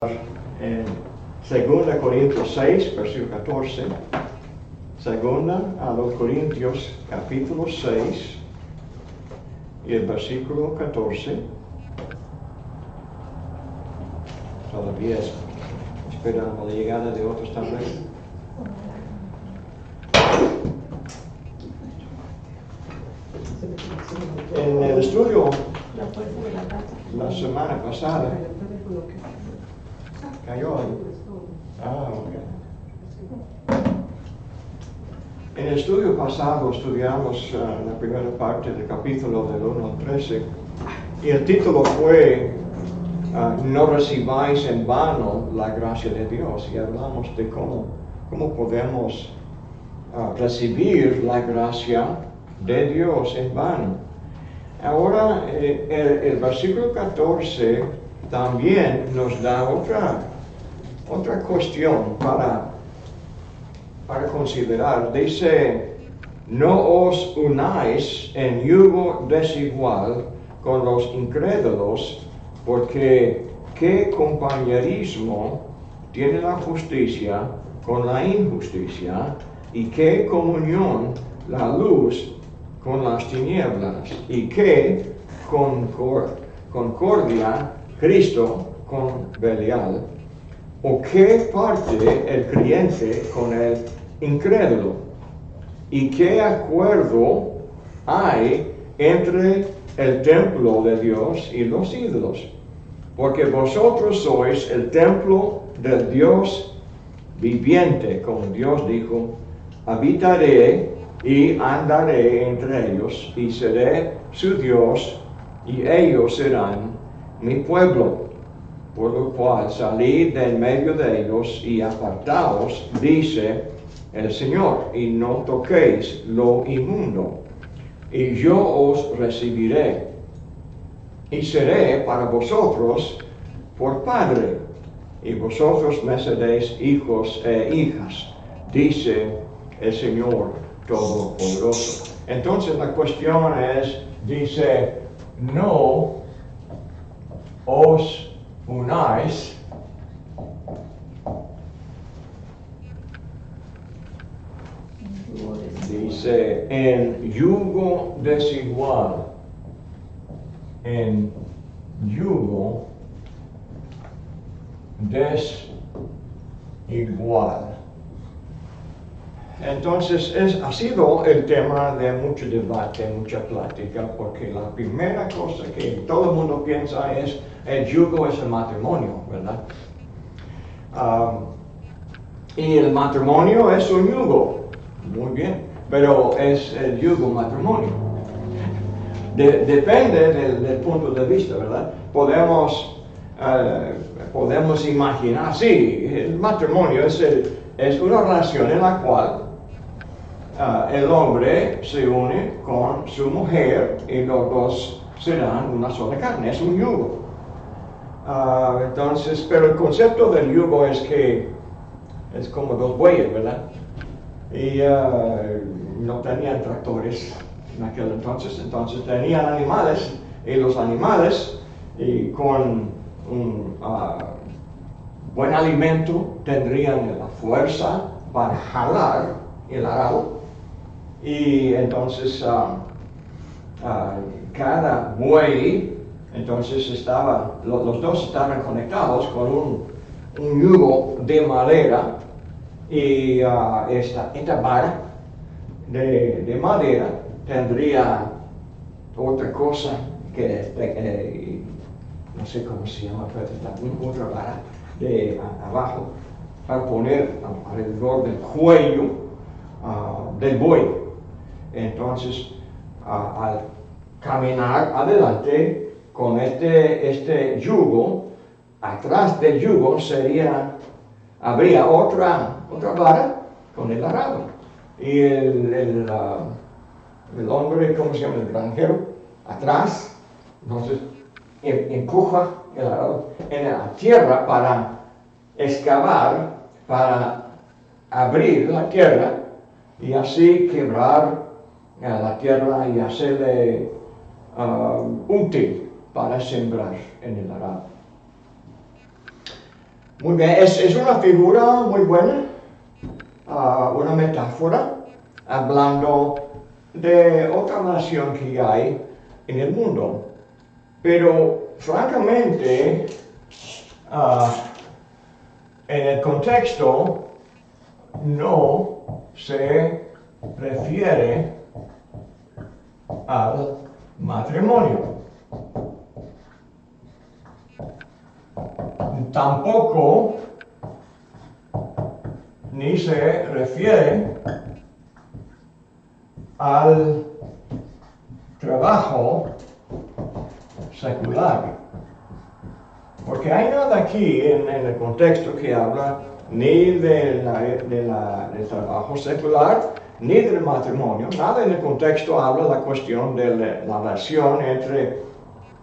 En 2 Corintios 6, versículo 14. Segunda a los Corintios, capítulo 6, y el versículo 14. Todavía esperando la llegada de otros también. En el estudio la semana pasada cayó ahí. En el estudio pasado estudiamos la primera parte del capítulo del 1 al 13 y el título fue No recibáis en vano la gracia de Dios, y hablamos de cómo podemos recibir la gracia de Dios en vano. Ahora el versículo 14 también nos da otra cuestión para considerar. Dice, no os unáis en yugo desigual con los incrédulos, porque ¿qué compañerismo tiene la justicia con la injusticia? ¿Y qué comunión la luz con las tinieblas? ¿Y qué concordia Cristo con Belial? ¿O qué parte el creyente con el incrédulo? ¿Y qué acuerdo hay entre el templo de Dios y los ídolos? Porque vosotros sois el templo del Dios viviente, como Dios dijo, habitaré y andaré entre ellos, y seré su Dios, y ellos serán mi pueblo. Por lo cual salid de en medio de ellos y apartaos, dice el Señor, y no toquéis lo inmundo, y yo os recibiré, y seré para vosotros por Padre, y vosotros me seréis hijos e hijas, dice el Señor Todopoderoso. Entonces la cuestión es, dice, no os unáis dice en yugo desigual, en yugo desigual. Entonces ha sido el tema de mucho debate, mucha plática, porque la primera cosa que todo el mundo piensa es el yugo es el matrimonio, ¿verdad? Y el matrimonio es un yugo, muy bien, pero es el yugo matrimonio. Depende del punto de vista, ¿verdad? Podemos imaginar, sí, el matrimonio es una relación en la cual el hombre se une con su mujer y los dos serán una sola carne, es un yugo. Entonces, pero el concepto del yugo es que es como dos bueyes, ¿verdad? Y no tenían tractores en aquel entonces tenían animales, y los animales y con un buen alimento tendrían la fuerza para jalar el arado, y entonces cada buey, entonces los dos estaban conectados con un yugo de madera, y esta vara de madera tendría otra cosa que no sé cómo se llama, pero otra vara de abajo para poner alrededor del cuello del buey. Entonces, al caminar adelante con este yugo, atrás del yugo habría otra vara con el arado. Y el hombre, ¿cómo se llama? El granjero, atrás, entonces empuja el arado en la tierra para excavar, para abrir la tierra y así quebrar la tierra y hacerle útil para sembrar en el arado. Muy bien, es una figura muy buena, una metáfora, hablando de otra nación que hay en el mundo. Pero francamente, en el contexto no se refiere al matrimonio. Tampoco ni se refiere al trabajo secular. Porque hay nada aquí en el contexto que habla ni del trabajo secular, ni del matrimonio. Nada en el contexto habla la cuestión de la relación entre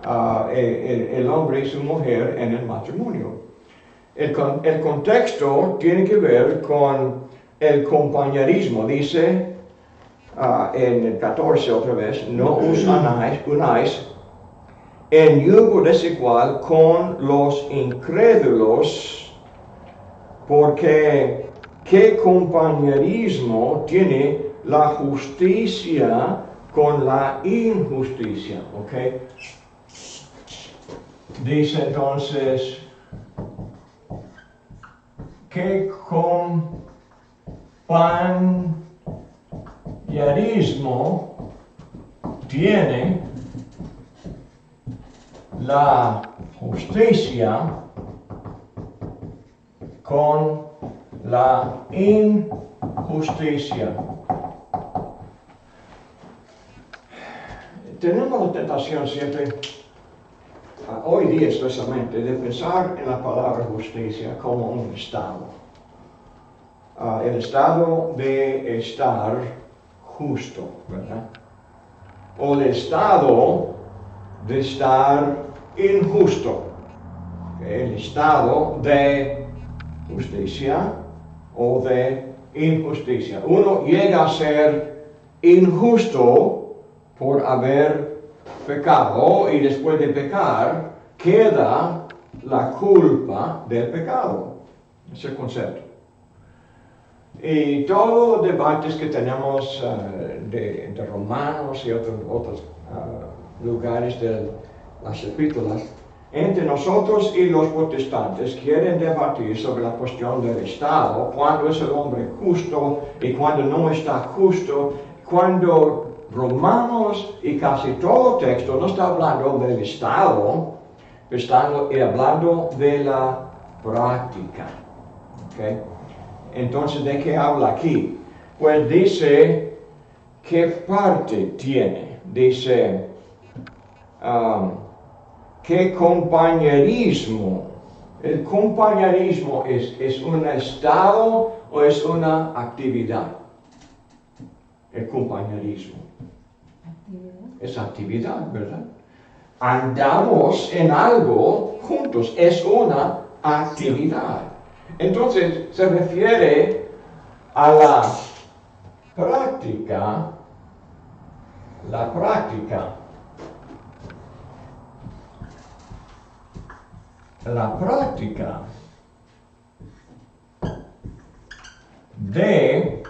el hombre y su mujer en el matrimonio. El contexto tiene que ver con el compañerismo. Dice en el 14 otra vez, no os unáis en yugo desigual con los incrédulos, porque ¿qué compañerismo tiene la justicia con la injusticia? ¿Okay? Dice entonces, ¿qué compañerismo tiene la justicia con la injusticia? Tenemos la tentación siempre, hoy día especialmente, de pensar en la palabra justicia como un estado. El estado de estar justo, ¿verdad? O el estado de estar injusto. El estado de justicia o de injusticia. Uno llega a ser injusto por haber pecado y después de pecar queda la culpa del pecado. Ese concepto. Y todos los debates que tenemos de Romanos y otros lugares de las epístolas, entre nosotros y los protestantes quieren debatir sobre la cuestión del Estado, cuándo es el hombre justo y cuándo no está justo, cuando Romanos y casi todo texto no está hablando del Estado, está hablando de la práctica. ¿Okay? Entonces, ¿de qué habla aquí? Pues dice, ¿qué parte tiene? Dice, ¿qué compañerismo? ¿El compañerismo es un estado o es una actividad? El compañerismo. Es actividad, ¿verdad? Andamos en algo juntos, es una actividad. Entonces, se refiere a la práctica de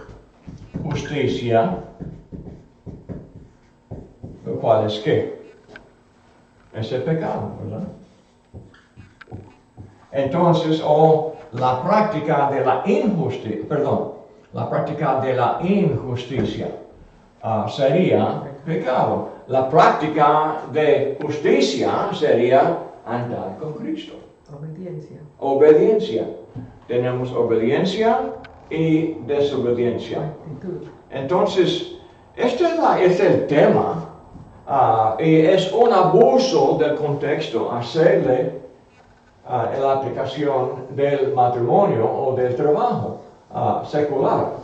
justicia, lo cual es ¿qué? Es el pecado, ¿verdad? Entonces, la práctica de la injusticia sería pecado. La práctica de justicia sería andar con Cristo. Obediencia. Tenemos obediencia y desobediencia. Entonces, este es el tema. Y es un abuso del contexto hacerle la aplicación del matrimonio o del trabajo secular.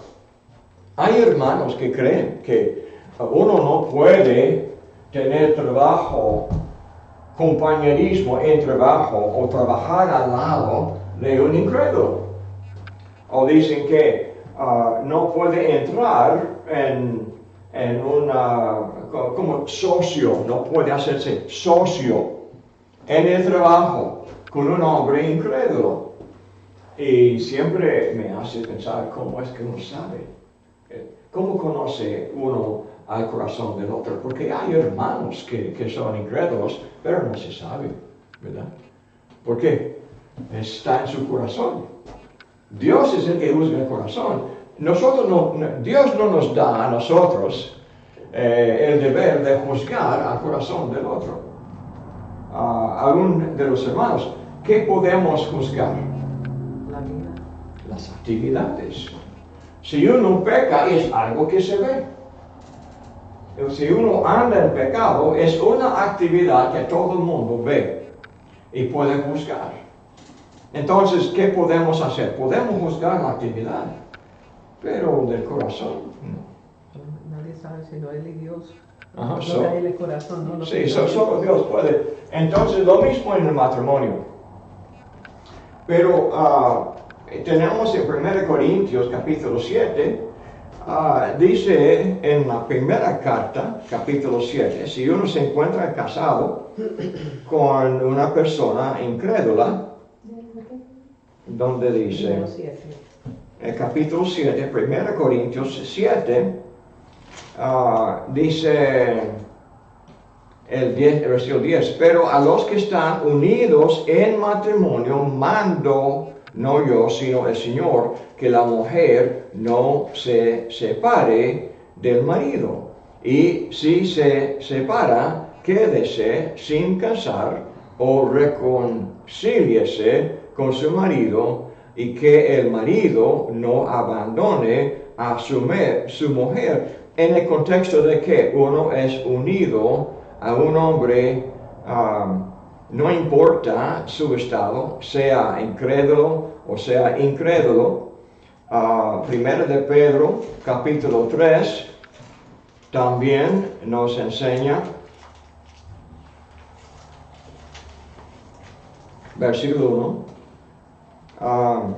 Hay hermanos que creen que uno no puede tener trabajo, compañerismo en trabajo o trabajar al lado de un incrédulo. O dicen que no puede entrar en como socio, no puede hacerse socio en el trabajo con un hombre incrédulo. Y siempre me hace pensar cómo es que uno sabe, cómo conoce uno al corazón del otro, porque hay hermanos que son incrédulos, pero no se sabe, ¿verdad? ¿Por qué? Está en su corazón. Dios es el que juzga el corazón. Dios no nos da a nosotros el deber de juzgar al corazón del otro. Aún de los hermanos, ¿qué podemos juzgar? La vida. Las actividades. Si uno peca, es algo que se ve. Si uno anda en pecado, es una actividad que todo el mundo ve y puede juzgar. Entonces, ¿qué podemos hacer? Podemos juzgar la actividad, pero del corazón, no. Nadie sabe si no Él y Dios. Ajá, No hay el corazón, ¿no? Sí, solo Dios puede. Entonces, lo mismo en el matrimonio. Pero tenemos en 1 Corintios capítulo 7, dice en la primera carta, capítulo 7, si uno se encuentra casado con una persona incrédula, donde dice, el capítulo 7, 1 Corintios 7, dice el versículo 10, pero a los que están unidos en matrimonio mando, no yo, sino el Señor, que la mujer no se separe del marido. Y si se separa, quédese sin casar o reconcíliese con su marido, y que el marido no abandone a su mujer, en el contexto de que uno es unido a un hombre, no importa su estado, sea incrédulo o sea incrédulo. Primero de Pedro, capítulo 3, también nos enseña, versículo 1,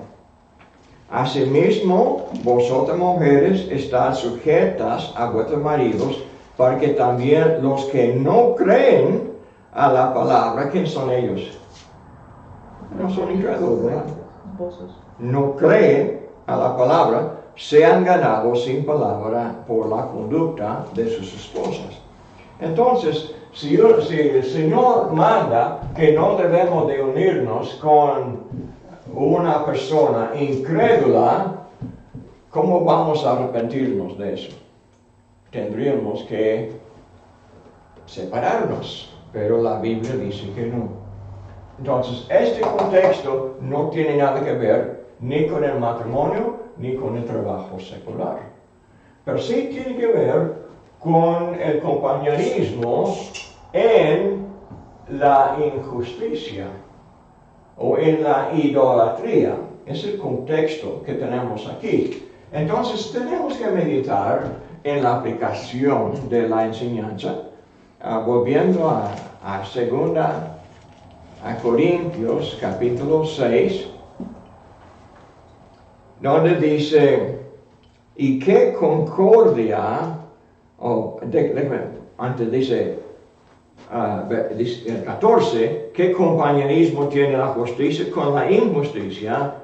asimismo, vosotras mujeres estad sujetas a vuestros maridos, para que también los que no creen a la palabra, ¿quién son ellos? No son incrédulos, ¿verdad? No creen a la palabra, sean ganados sin palabra por la conducta de sus esposas. Entonces, si el Señor manda que no debemos de unirnos con una persona incrédula, ¿cómo vamos a arrepentirnos de eso? Tendríamos que separarnos, pero la Biblia dice que no. Entonces, este contexto no tiene nada que ver ni con el matrimonio ni con el trabajo secular, pero sí tiene que ver con el compañerismo en la injusticia o en la idolatría. Es el contexto que tenemos aquí. Entonces tenemos que meditar en la aplicación de la enseñanza, volviendo a Corintios capítulo 6, donde dice, y qué concordia, antes dice, el 14, qué compañerismo tiene la justicia con la injusticia,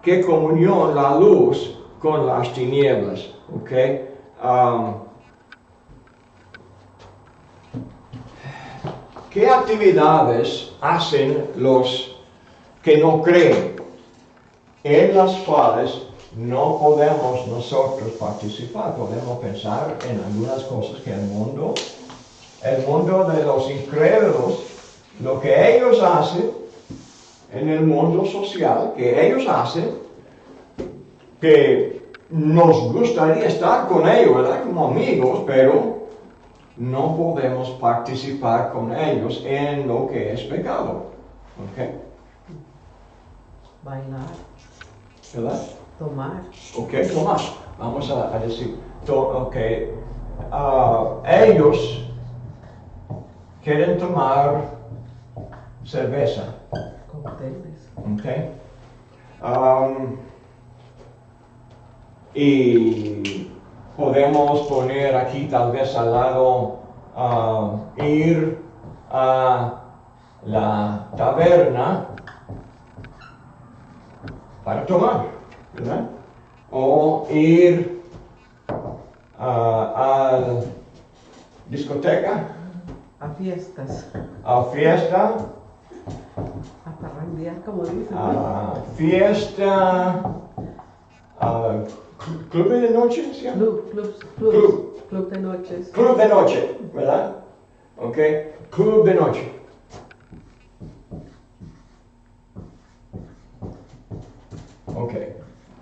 qué comunión la luz con las tinieblas. Okay? ¿Qué actividades hacen los que no creen, en las cuales no podemos nosotros participar? Podemos pensar en algunas cosas que el mundo de los incrédulos, lo que ellos hacen en el mundo social, que ellos hacen, que nos gustaría estar con ellos, ¿verdad? Como amigos, pero no podemos participar con ellos en lo que es pecado. ¿Ok? Bailar. ¿Verdad? Tomar. Ok, tomar. Vamos a decir, ok, ellos quieren tomar cerveza. Cócteles. Okay. Y podemos poner aquí tal vez al lado ir a la taberna para tomar, ¿verdad? O ir a discoteca, A fiestas. a fiesta, A parrandear, como dicen. a fiesta, a club de noche, ¿sí? Club de noches. Club de noche, ¿verdad? Ok, club de noche. Ok,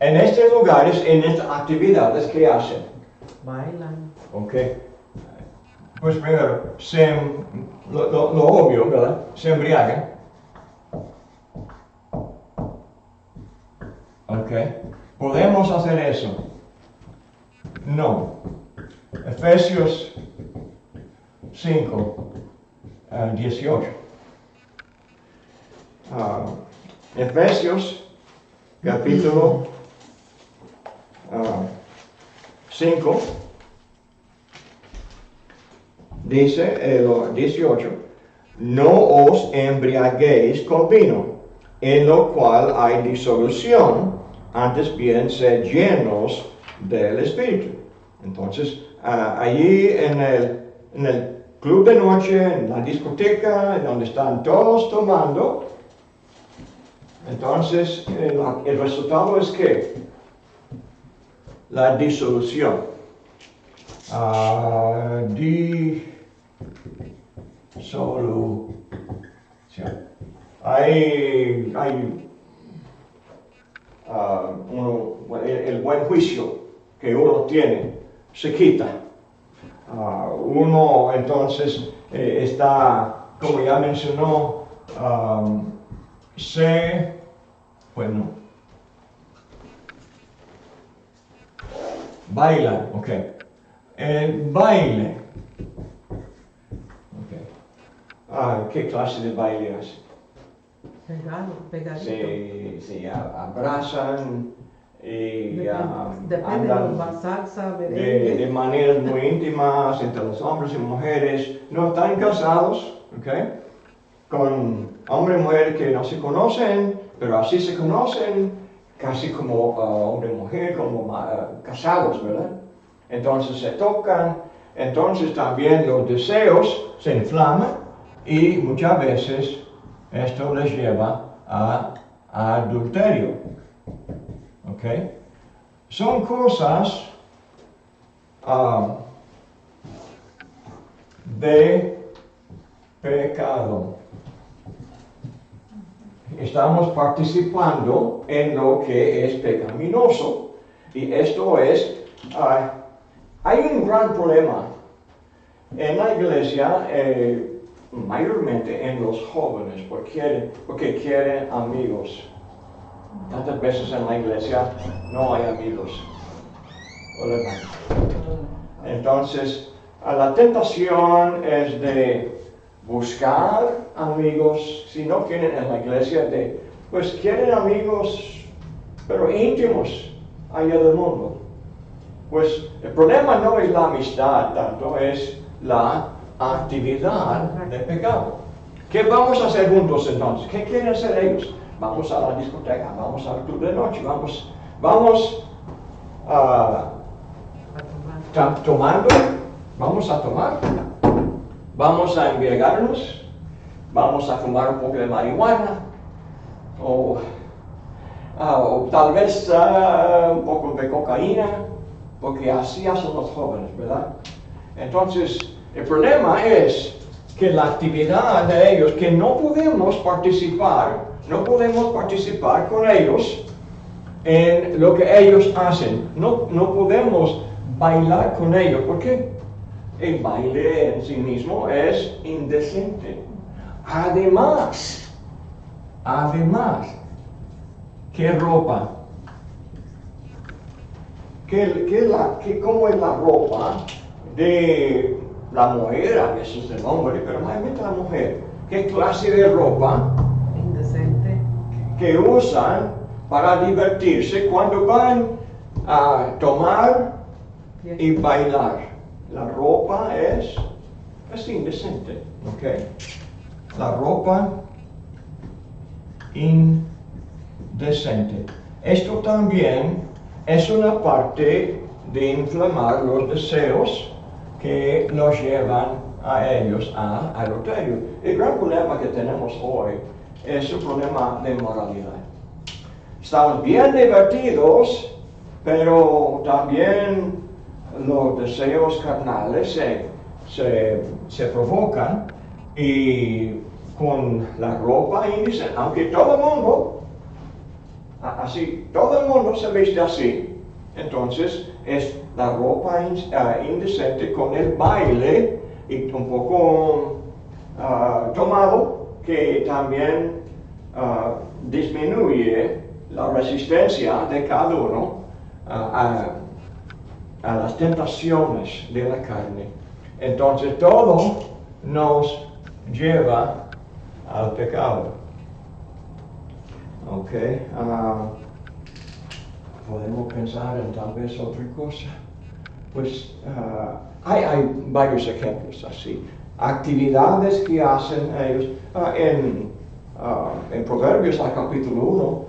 en estos lugares, en estas actividades, ¿qué hacen? Bailan. Ok, pues primero, lo obvio, ¿verdad? Se embriagan. Ok, ¿podemos hacer eso? No. Efesios 5, 18. Efesios capítulo 5 dice el 18, no os embriaguéis con vino, en lo cual hay disolución, antes bien sed llenos del Espíritu. Entonces, allí en el club de noche, en la discoteca, donde están todos tomando, entonces el resultado es que la disolución. Disolución. Hay el buen juicio que uno tiene se quita. Uno entonces está, como ya mencionó, baila, ok. El baile. Okay. ¿Qué clase de baile hace? Pegadito. Se abrazan y Depende andan de la salsa, merengue. de maneras muy íntimas entre los hombres y mujeres. No están casados, ¿ok? Con hombres y mujeres que no se conocen, pero así se conocen, casi como hombre y mujer, como casados, ¿verdad? Entonces se tocan, entonces también los deseos se inflaman y muchas veces esto les lleva a adulterio. ¿Ok? Son cosas de pecado. Estamos participando en lo que es pecaminoso y esto es, hay un gran problema en la iglesia, mayormente en los jóvenes, porque quieren amigos. Tantas veces en la iglesia no hay amigos. Entonces, la tentación es de buscar amigos, si no quieren en la iglesia, pues quieren amigos, pero íntimos allá del mundo. Pues el problema no es la amistad tanto, es la actividad de pecado. ¿Qué vamos a hacer juntos entonces? ¿Qué quieren hacer ellos? Vamos a la discoteca, vamos al club de noche, vamos a tomando, vamos a tomar, vamos a embriagarnos, vamos a fumar un poco de marihuana, o tal vez un poco de cocaína, porque así hacen los jóvenes, ¿verdad? Entonces, el problema es que la actividad de ellos, que no podemos participar con ellos en lo que ellos hacen. No podemos bailar con ellos, porque el baile en sí mismo es indecente. Además, ¿qué ropa? ¿Cómo es la ropa de la mujer, a veces del hombre, pero mayormente la mujer? ¿Qué clase de ropa Indecente. que usan para divertirse cuando van a tomar y bailar? La ropa es indecente, ¿ok? La ropa indecente. esto también es una parte de inflamar los deseos que nos llevan a ellos al adulterio. El gran problema que tenemos hoy es el problema de moralidad. Estamos bien divertidos, pero también los deseos carnales se provocan, y con la ropa indecente, aunque todo el mundo, así, todo el mundo se viste así, entonces es la ropa indecente con el baile y un poco tomado, que también disminuye la resistencia de cada uno a las tentaciones de la carne. Entonces todo nos lleva al pecado. Ok, podemos pensar en tal vez otra cosa. Pues hay varios ejemplos así. Actividades que hacen ellos. En Proverbios, al capítulo 1,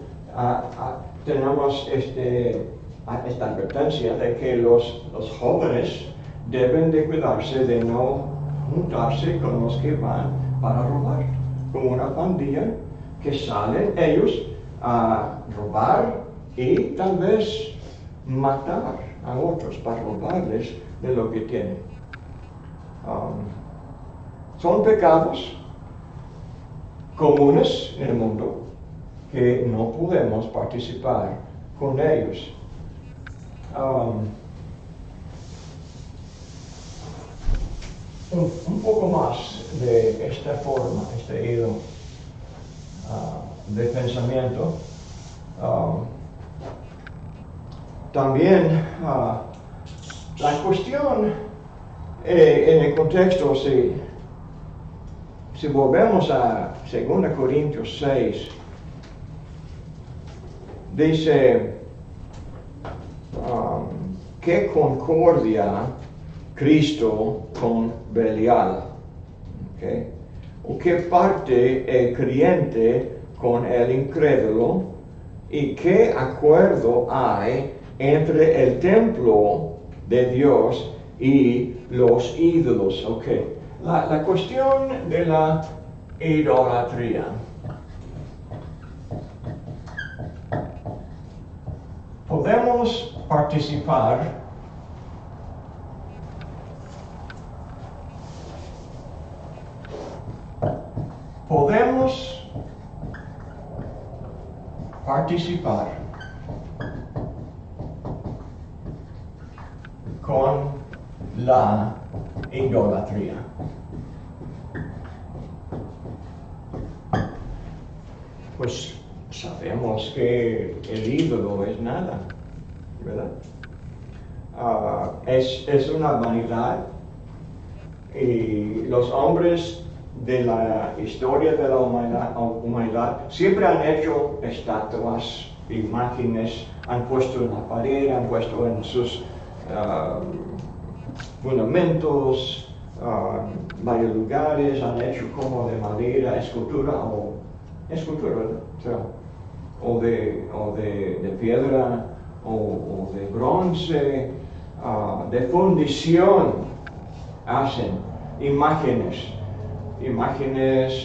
tenemos esta advertencia de que los jóvenes deben de cuidarse de no juntarse con los que van para robar, como una pandilla que salen ellos a robar y tal vez matar a otros para robarles de lo que tienen. Son pecados comunes en el mundo que no podemos participar con ellos. Un poco más de esta forma, este hilo de pensamiento. También la cuestión en el contexto, si volvemos a 2 Corintios 6, dice que concordia Cristo con Belial, ¿okay? O qué parte el creyente con el incrédulo, y qué acuerdo hay entre el templo de Dios y los ídolos. Okay. La cuestión de la idolatría. Podemos participar con la idolatría. Pues sabemos que el ídolo es nada, ¿verdad? Es una vanidad, y los hombres de la historia de la humanidad siempre han hecho estatuas, imágenes, han puesto en la pared, han puesto en sus fundamentos, varios lugares, han hecho como de madera, escultura, ¿verdad? O de piedra, o de bronce, de fundición, hacen imágenes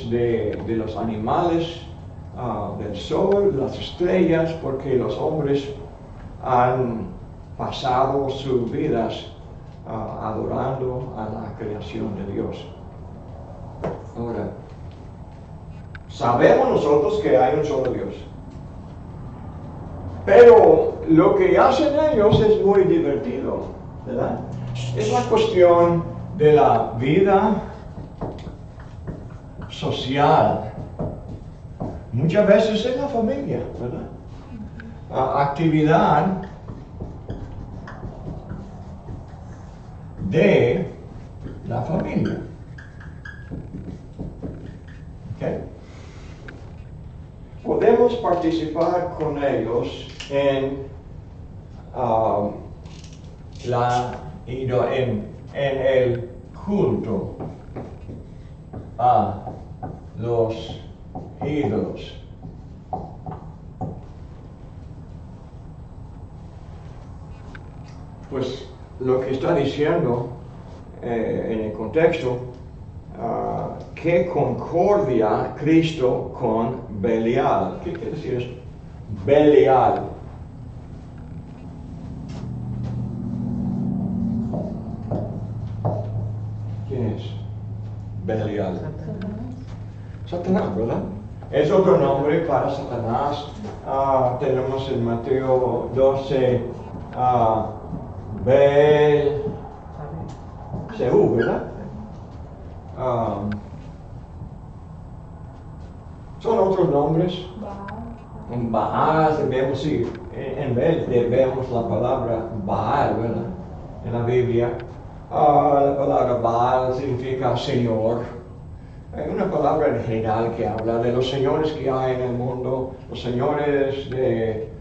de los animales, del sol, las estrellas, porque los hombres han pasado sus vidas adorando a la creación de Dios. Ahora, sabemos nosotros que hay un solo Dios, pero lo que hacen ellos es muy divertido, ¿verdad? Es la cuestión de la vida social, muchas veces en la familia, ¿verdad? Actividad de la familia. ¿Okay? Podemos participar con ellos en el culto a los ídolos. Pues lo que está diciendo en el contexto, que concordia Cristo con Belial. ¿Qué quiere decir esto? Belial. ¿Quién es? Belial. Satanás, ¿verdad? Es otro nombre para Satanás. Tenemos en Mateo 12, Belzebú, ¿verdad? Son otros nombres. En Baal debemos ir. En vez vemos la palabra Baal, ¿verdad? En la Biblia. La palabra Baal significa Señor. Hay una palabra en general que habla de los señores que hay en el mundo, los señores de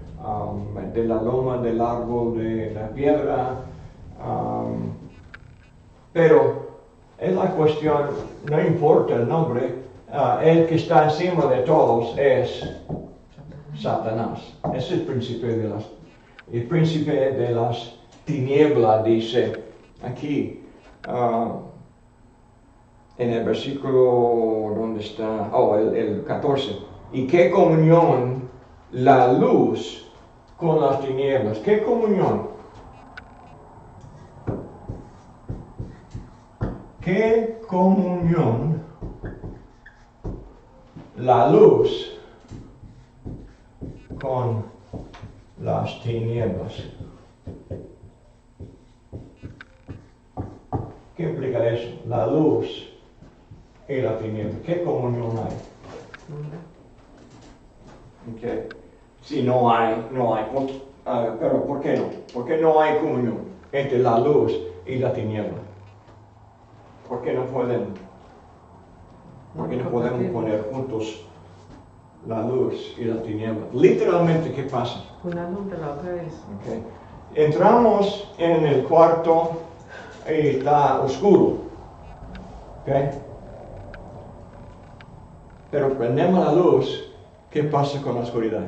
la loma, del árbol, de la piedra. Pero es la cuestión, no importa el nombre, el que está encima de todos es Satanás. Es el príncipe de las tinieblas, dice aquí. En el versículo, ¿dónde está? El 14. ¿Y qué comunión la luz con las tinieblas? ¿Qué comunión? ¿Qué comunión la luz con las tinieblas? ¿Qué implica eso? La luz y la tiniebla. ¿Qué comunión hay? Okay. Si no hay. Pero ¿por qué no? ¿Por qué no hay comunión entre la luz y la tiniebla? ¿Por qué no podemos poner juntos la luz y la tiniebla? Literalmente, ¿qué pasa? Una alumbra, la otra es. Okay. Entramos en el cuarto y está oscuro. Okay. Pero prendemos la luz, ¿qué pasa con la oscuridad?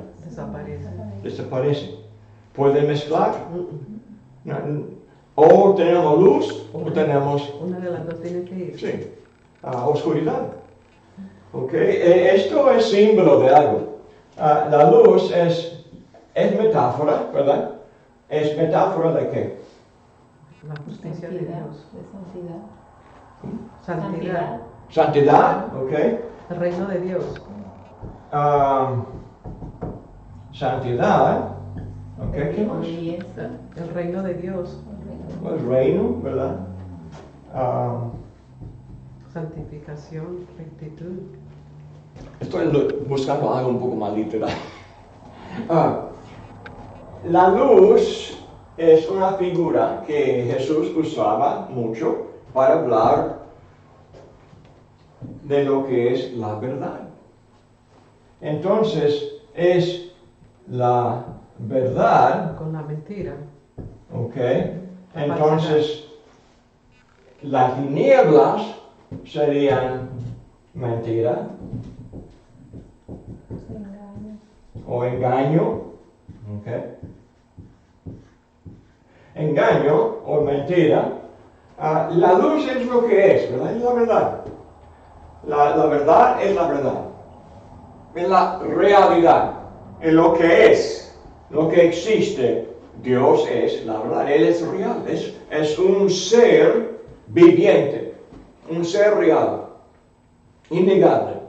Desaparece. ¿Puede mezclar? No. O tenemos luz o tenemos... Una de las dos tiene que ir. Sí. Oscuridad. Okay. Esto es símbolo de algo. La luz es metáfora, ¿verdad? ¿Es metáfora de qué? La justicia de Dios. De santidad. Santidad. Santidad, ok. El reino de Dios. Santidad, ok. ¿Qué más? El reino de Dios. El reino, ¿verdad? Santificación, rectitud. Estoy buscando algo un poco más literal. La luz es una figura que Jesús usaba mucho para hablar de lo que es la verdad. Entonces, es la verdad. Con la mentira. Ok. Entonces, las tinieblas serían mentira o engaño. Okay. Engaño o mentira. La luz es lo que es, ¿verdad? Es la verdad. La verdad es la verdad. Es la realidad. Es lo que es, lo que existe. Dios es la verdad. Él es real. Es un ser viviente. Un ser real. Innegable.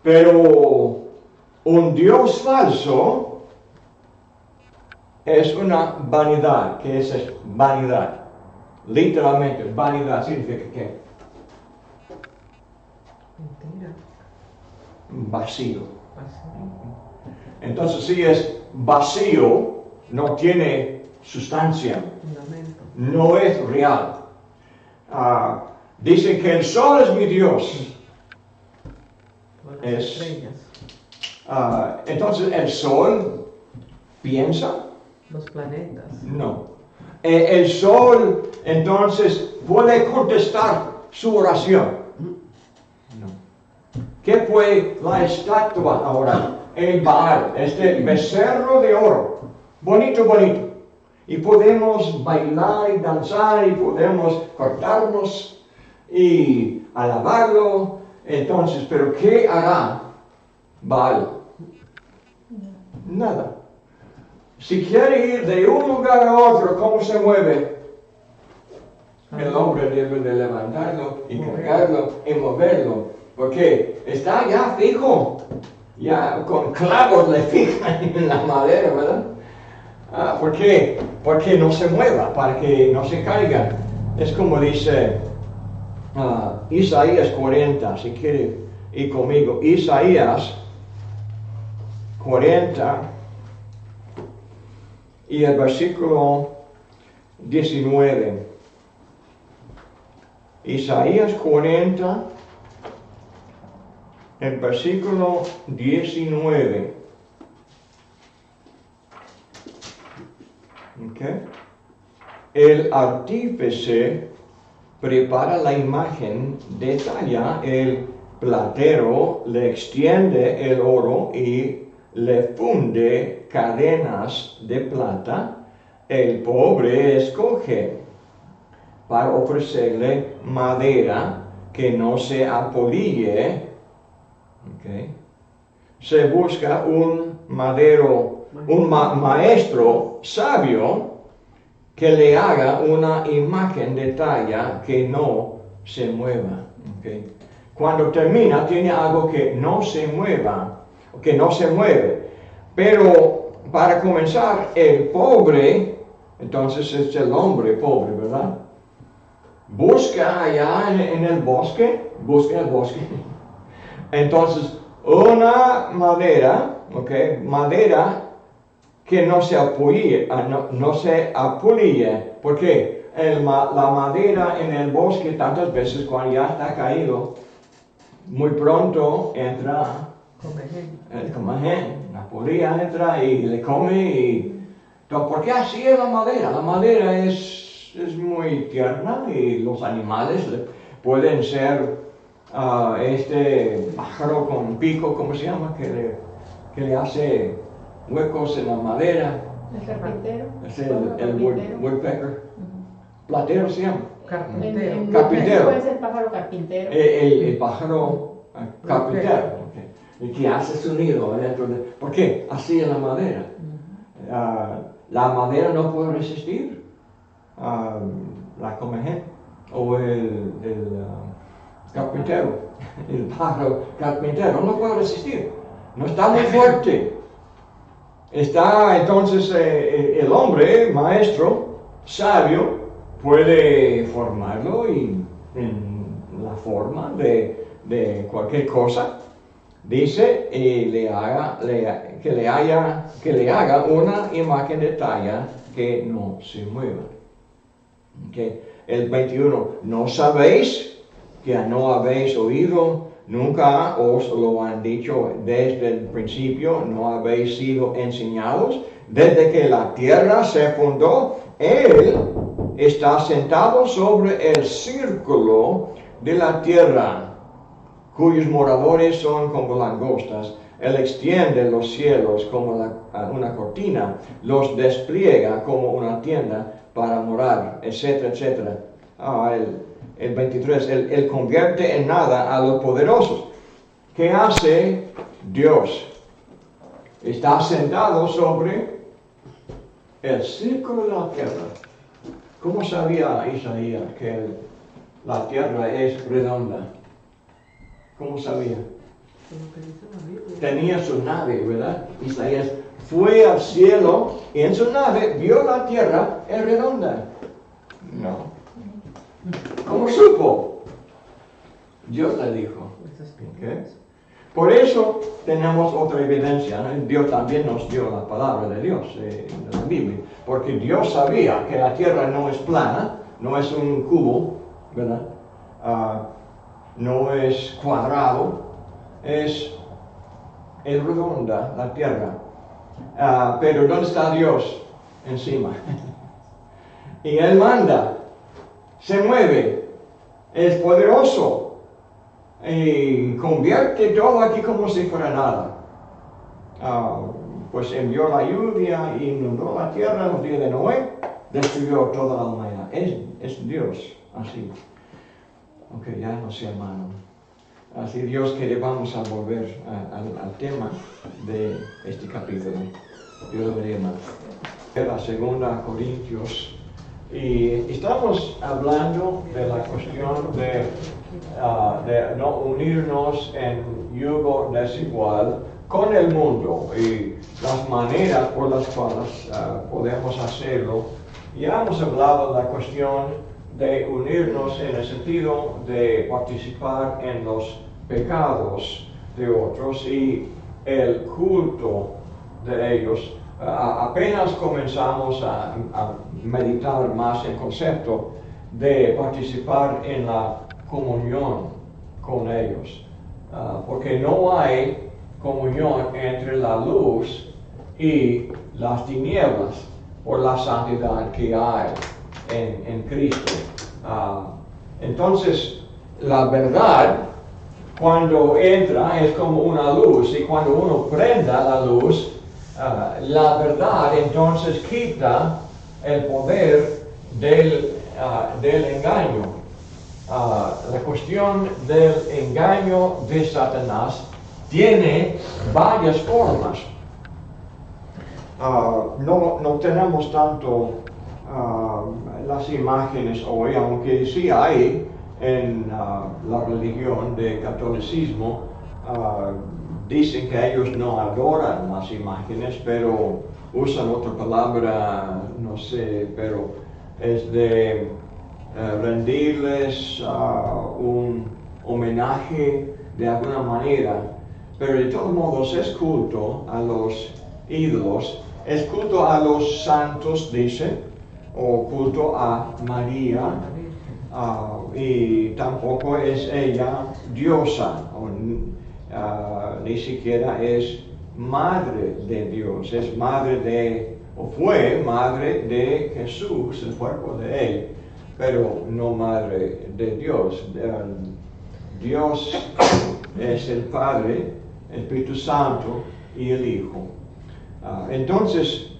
Pero un Dios falso es una vanidad. ¿Qué es vanidad? Literalmente, vanidad significa ¿qué? Mentira. Vacío. Vacío. Entonces, si es vacío, no tiene sustancia, Fundamento. no es real. Dicen que el sol es mi Dios. Con las Es- estrellas. Entonces, ¿el sol piensa? Los planetas. No. El sol, entonces, puede contestar su oración. No. ¿Qué fue la estatua ahora? El Baal, este becerro de oro. Bonito, bonito. Y podemos bailar y danzar y podemos cortarnos y alabarlo. Entonces, ¿pero qué hará Baal? Nada. Si quiere ir de un lugar a otro, ¿cómo se mueve? El hombre debe de levantarlo y cargarlo y moverlo. Porque está ya fijo. Ya con clavos le fijan en la madera, ¿verdad? ¿Por qué? Porque no se mueva, para que no se caiga. Es como dice Isaías 40, si quiere ir conmigo. Isaías 40 y el versículo 19. Isaías 40, el versículo 19. Okay. El artífice prepara la imagen, detalla el platero, le extiende el oro y le funde cadenas de plata. El pobre escoge para ofrecerle madera que no se apolille. Okay. Se busca un maestro sabio que le haga una imagen de talla que no se mueva. Okay. Cuando termina, tiene algo que no se mueva, que no se mueve. Pero para comenzar, el pobre, entonces es el hombre pobre, ¿verdad? Busca allá en el bosque, Entonces, una madera, madera que no se apolille, no se apolille. ¿Por qué? La madera en el bosque tantas veces cuando ya está caído, muy pronto entra el comején. La polilla entra y le come y... ¿Por qué así es la madera? La madera es muy tierna y los animales pueden ser este pájaro con pico, ¿cómo se llama? Que le hace huecos en la madera. El carpintero. Es el woodpecker. Platero se llama. Carpintero. Carpintero. Puede ser pájaro carpintero. El pájaro carpintero. Okay. El que hace su nido dentro de... ¿Por qué? Así es la madera. La madera no puede resistir la comején o el carpintero, el pájaro carpintero no puede resistir, no está muy fuerte. Está entonces el hombre, maestro, sabio, puede formarlo y en la forma de cualquier cosa. Dice y que le haga una imagen de talla que no se mueva. Okay. El 21, ¿no sabéis que no habéis oído? Nunca os lo han dicho desde el principio, no habéis sido enseñados. Desde que la tierra se fundó, Él está sentado sobre el círculo de la tierra, cuyos moradores son como langostas. Él extiende los cielos como una cortina, los despliega como una tienda para morar, etcétera, etcétera. El 23, él convierte en nada a los poderosos. ¿Qué hace Dios? Está sentado sobre el círculo de la tierra. ¿Cómo sabía Isaías que la tierra es redonda? ¿Cómo sabía? Tenía su nave, ¿verdad? Isaías fue al cielo y en su nave vio la tierra es redonda. No. ¿Cómo supo? Dios le dijo. Okay. Por eso tenemos otra evidencia, ¿no? Dios también nos dio la palabra de Dios en la Biblia, porque Dios sabía que la tierra no es plana, no es un cubo, ¿verdad? No es cuadrado, es redonda la tierra. Pero ¿dónde está Dios? Encima. Y Él manda, se mueve, es poderoso y convierte todo aquí como si fuera nada. pues envió la lluvia y inundó la tierra en los días de Noé, destruyó toda la humanidad. Es Dios, así. Ok, ya no sé, hermano. Así Dios quiere, vamos a volver al tema de este capítulo. Yo lo veré más. La segunda Corintios. Y estamos hablando de la cuestión de no unirnos en yugo desigual con el mundo y las maneras por las cuales podemos hacerlo. Ya hemos hablado de la cuestión de unirnos en el sentido de participar en los pecados de otros y el culto de ellos. Apenas comenzamos a meditar más el concepto de participar en la comunión con ellos, porque no hay comunión entre la luz y las tinieblas por la santidad que hay en Cristo. Entonces, la verdad, cuando entra, es como una luz, y cuando uno prenda la luz, la verdad entonces quita el poder del engaño. La cuestión del engaño de Satanás tiene varias formas. No tenemos tanto las imágenes hoy, aunque sí hay en la religión de catolicismo. Dicen que ellos no adoran las imágenes, pero usan otra palabra, no sé, pero es de rendirles un homenaje de alguna manera. Pero de todos modos es culto a los ídolos, es culto a los santos, dice, o culto a María, y tampoco es ella diosa, ni siquiera es madre de Dios, es madre de, o fue madre de Jesús, el cuerpo de él, pero no madre de Dios. Dios es el Padre, el Espíritu Santo y el Hijo. Entonces,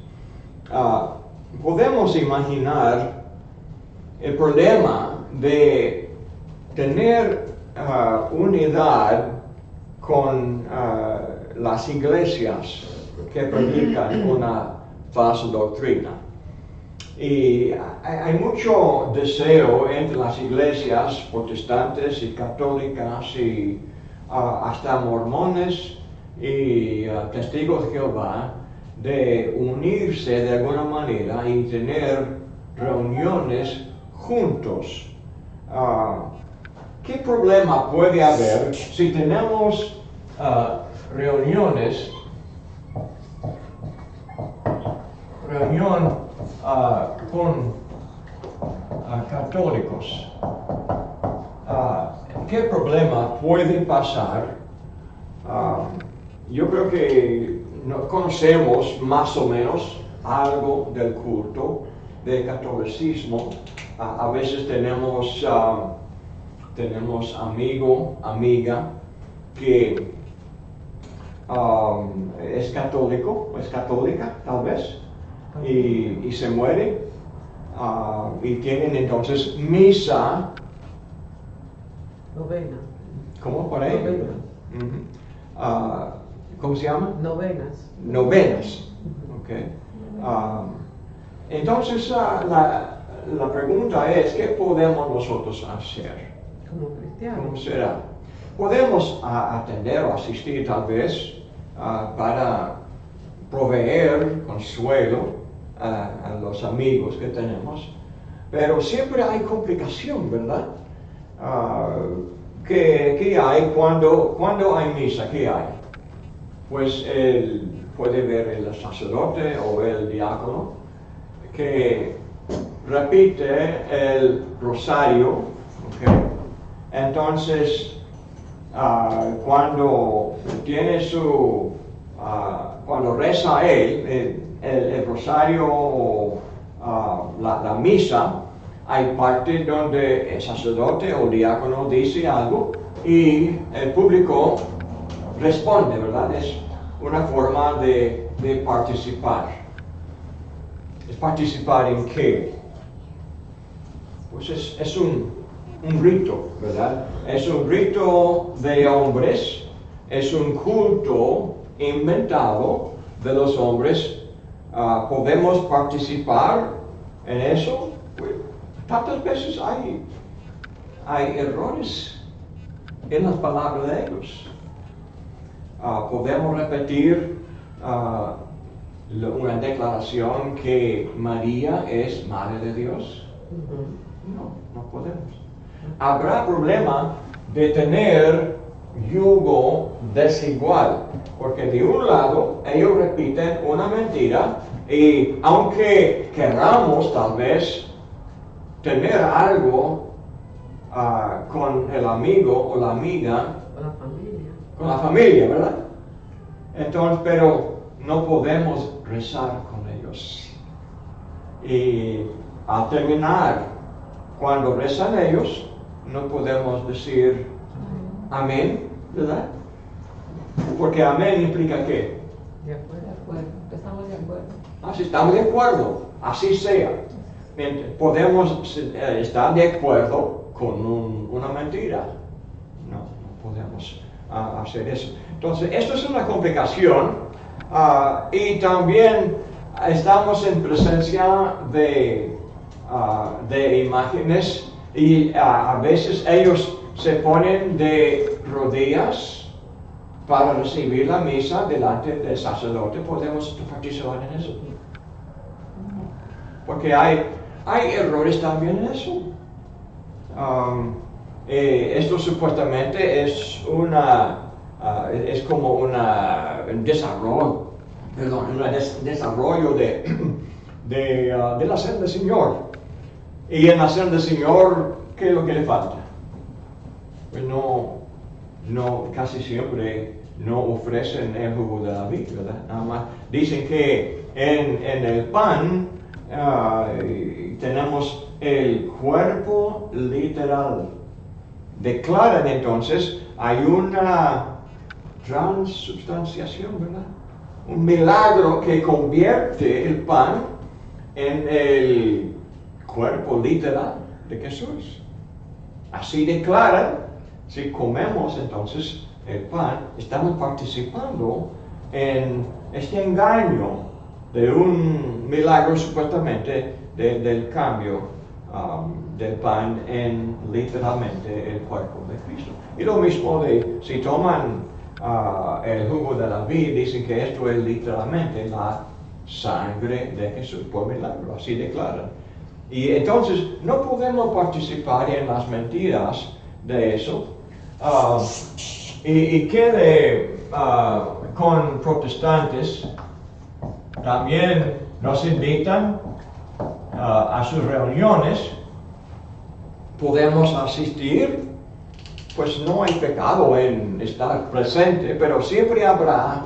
podemos imaginar el problema de tener unidad con las iglesias que predican una falsa doctrina. Y hay mucho deseo entre las iglesias protestantes y católicas y hasta mormones y testigos de Jehová de unirse de alguna manera y tener reuniones juntos. ¿Qué problema puede haber si tenemos reunión con católicos? ¿Qué problema puede pasar? Yo creo que conocemos más o menos algo del culto del catolicismo. A veces tenemos amiga que es católico, es católica tal vez, y se muere, y tienen entonces misa. Novena. ¿Cómo por ahí? Novena. ¿Cómo se llama? Novenas. Novenas. Okay. Entonces la pregunta es, ¿qué podemos nosotros hacer? Como cristianos. ¿Cómo será? Podemos atender o asistir tal vez para proveer consuelo a los amigos que tenemos, pero siempre hay complicación, ¿verdad? ¿Qué hay cuando hay misa? ¿Qué hay? Pues puede ver el sacerdote o el diácono que repite el rosario, ¿okay? Entonces cuando tiene cuando reza él el rosario o la misa, hay parte donde el sacerdote o diácono dice algo y el público responde, ¿verdad? Es una forma de de participar. ¿Es participar en qué? Pues es un rito, ¿verdad? Es un rito de hombres, es un culto inventado de los hombres. ¿Podemos participar en eso? Pues, tantas veces hay errores en las palabras de ellos. Podemos repetir una declaración que María es Madre de Dios. No podemos. Habrá problema de tener yugo desigual, porque de un lado ellos repiten una mentira y aunque queramos tal vez tener algo con el amigo o la amiga, con la familia, ¿verdad? Entonces, pero no podemos rezar con ellos. Y al terminar, cuando rezan ellos, no podemos decir amén, ¿verdad? Porque amén implica ¿qué? De acuerdo. Estamos de acuerdo. Si estamos de acuerdo, así sea. Podemos estar de acuerdo con una mentira. No podemos hacer eso. Entonces, esto es una complicación y también estamos en presencia de imágenes y a veces ellos se ponen de rodillas para recibir la misa delante del sacerdote. ¿Podemos participar en eso? Porque hay errores también en eso. Esto supuestamente es como un desarrollo, desarrollo de la Cena del Señor. Y en la Cena del Señor, ¿qué es lo que le falta? Pues casi siempre no ofrecen el jugo de la vid, ¿verdad? Nada más dicen que en el pan tenemos el cuerpo literal. Declaran entonces, hay una transubstanciación, ¿verdad? Un milagro que convierte el pan en el cuerpo literal de Jesús. Así declaran, si comemos entonces el pan, estamos participando en este engaño de un milagro supuestamente del cambio del pan en literalmente el cuerpo de Cristo. Y lo mismo si toman el jugo de la vid, dicen que esto es literalmente la sangre de Jesús por milagro, así declaran. Y entonces no podemos participar en las mentiras de eso. Y quede con protestantes, también nos invitan a sus reuniones, podemos asistir, pues no hay pecado en estar presente, pero siempre habrá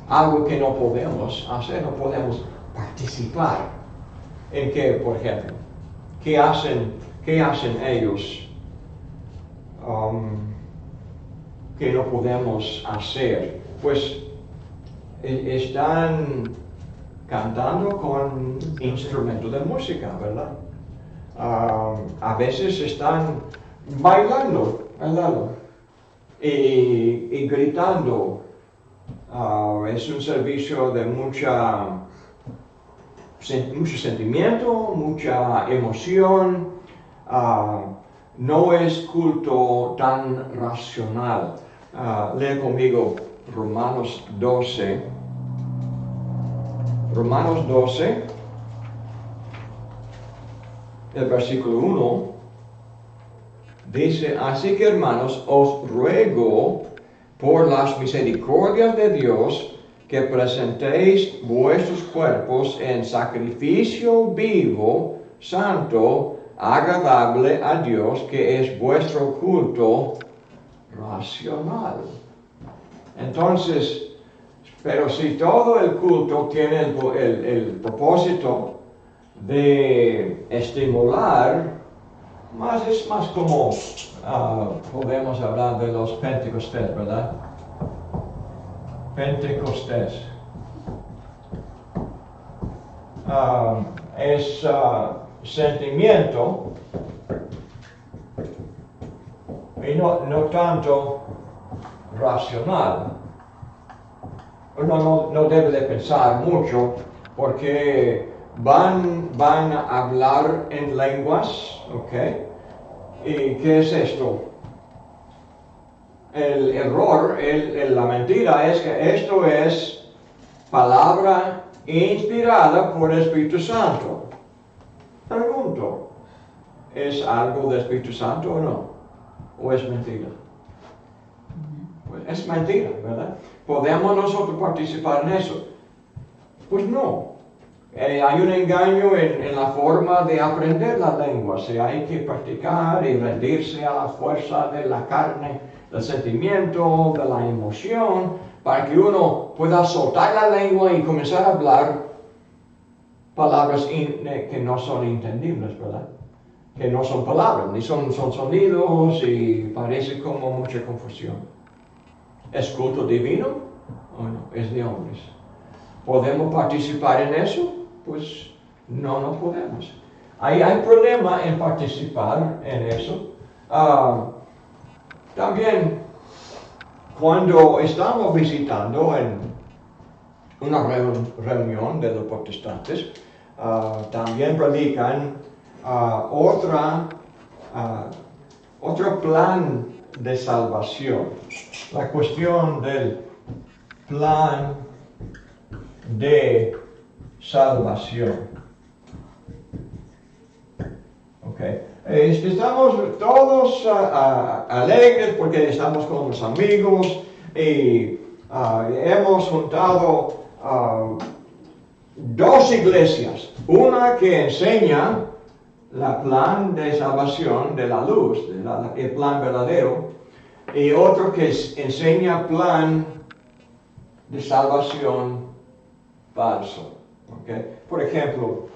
algo que no podemos hacer, no podemos participar. ¿En qué, por ejemplo? ¿Qué hacen ellos que no podemos hacer? Pues están cantando con instrumentos de música, ¿verdad? A veces están bailando al lado y gritando. Es un servicio de mucho sentimiento, mucha emoción. No es culto tan racional. Lee conmigo Romanos 12. Romanos 12, el versículo 1, dice: así que, hermanos, os ruego por las misericordias de Dios que presentéis vuestros cuerpos en sacrificio vivo, santo, agradable a Dios, que es vuestro culto racional. Entonces, pero si todo el culto tiene el propósito de estimular, es más como podemos hablar de los Pentecostés, ¿verdad? Pentecostés. es sentimiento y no tanto racional. Uno no debe de pensar mucho porque van a hablar en lenguas, ¿ok? ¿Y qué es esto? El error, la mentira es que esto es palabra inspirada por el Espíritu Santo. Pregunto, ¿es algo del Espíritu Santo o no? ¿O es mentira? Pues es mentira, ¿verdad? ¿Podemos nosotros participar en eso? Pues no. Hay un engaño en la forma de aprender la lengua. Hay que practicar y rendirse a la fuerza de la carne, del sentimiento, de la emoción, para que uno pueda soltar la lengua y comenzar a hablar palabras que no son entendibles, ¿verdad? Que no son palabras, ni son sonidos y parece como mucha confusión. ¿Es culto divino o no? Es de hombres. ¿Podemos participar en eso? Pues no podemos. Hay problema en participar en eso. También cuando estamos visitando en una reunión de los protestantes, también predican otro plan de salvación. La cuestión del plan de salvación. Okay. Estamos todos alegres porque estamos con los amigos y hemos juntado dos iglesias. Una que enseña el plan de salvación de la luz, el plan verdadero, y otro que enseña plan de salvación falso. Okay. Por ejemplo,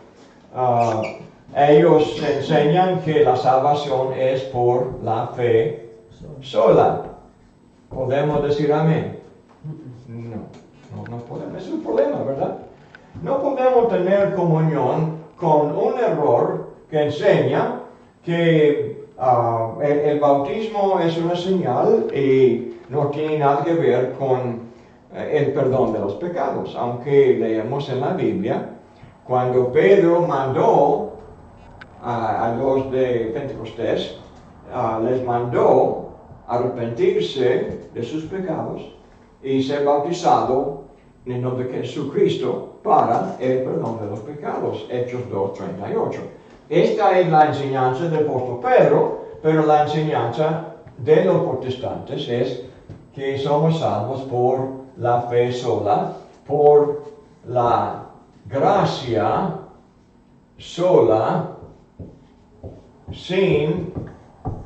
ellos enseñan que la salvación es por la fe sola. ¿Podemos decir amén? No podemos. Es un problema, ¿verdad? No podemos tener comunión con un error que enseña que el bautismo es una señal y no tiene nada que ver con el perdón de los pecados. Aunque leemos en la Biblia, cuando Pedro mandó a los de Pentecostés, les mandó arrepentirse de sus pecados y ser bautizado en el nombre de Jesucristo para el perdón de los pecados. Hechos 2:38. Esta es la enseñanza del apóstol Pedro, pero la enseñanza de los protestantes es que somos salvos por la fe sola, por la gracia sola, sin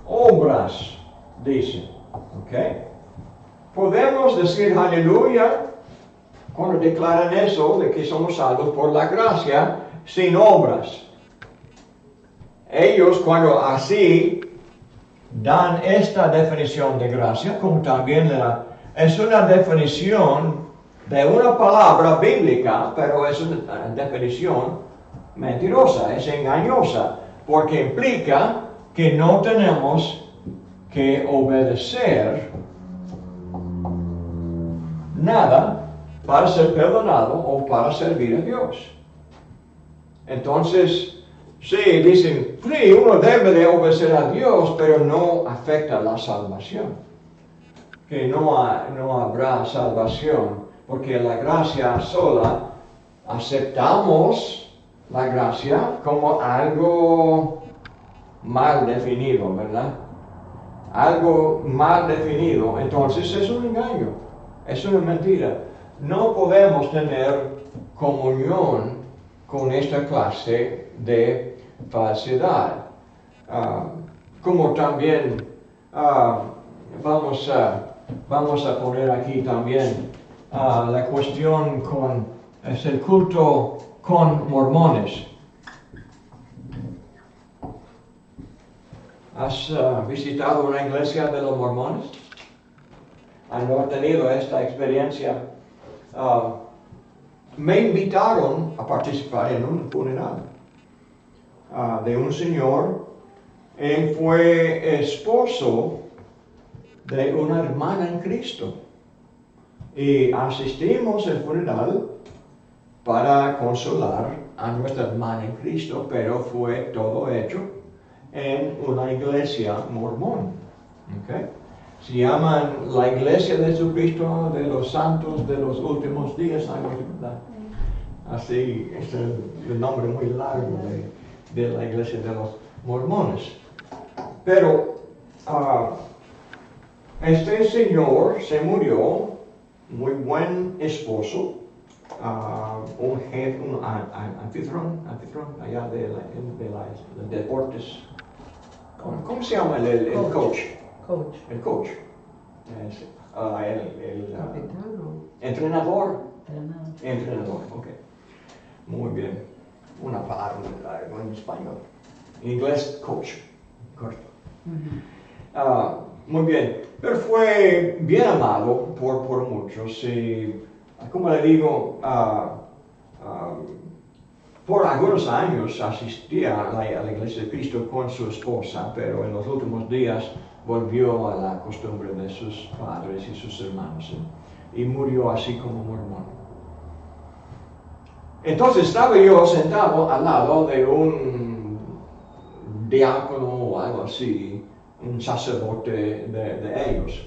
obras, dicen. ¿Ok? Podemos decir aleluya cuando declaran eso, de que somos salvos por la gracia, sin obras. Ellos cuando así dan esta definición de gracia, como también es una definición de una palabra bíblica, pero es una definición mentirosa, es engañosa, porque implica que no tenemos que obedecer nada para ser perdonado o para servir a Dios. Entonces, sí, dicen, sí, uno debe de obedecer a Dios, pero no afecta la salvación. Que no habrá salvación, porque la gracia sola, aceptamos la gracia como algo mal definido, ¿verdad? Algo mal definido, entonces es un engaño, es una mentira. No podemos tener comunión con esta clase de falsedad. Como también vamos a poner aquí también la cuestión es el culto con mormones. ¿Has visitado una iglesia de los mormones? ¿Han tenido esta experiencia me invitaron a participar en un funeral de un señor. Él fue esposo de una hermana en Cristo. Y asistimos al funeral para consolar a nuestra hermana en Cristo, pero fue todo hecho en una iglesia mormón. ¿Okay? Se llaman la Iglesia de Jesucristo de los Santos de los Últimos Días, algo así, ¿verdad? Así es el nombre muy largo de la Iglesia de los Mormones. Pero este señor se murió, muy buen esposo, un jefe, un anfitrión allá de deportes. ¿Cómo se llama el coach? Coach. El coach. Capitán. Entrenador. Entrenado. Entrenador, ok. Muy bien. Una palabra en español. En inglés, coach. Corto. Muy bien. Pero fue bien amado por muchos. Y, como le digo, por algunos años asistía a la Iglesia de Cristo con su esposa, pero en los últimos días volvió a la costumbre de sus padres y sus hermanos, y murió así como mormón. Entonces estaba yo sentado al lado de un diácono o algo así, un sacerdote de ellos.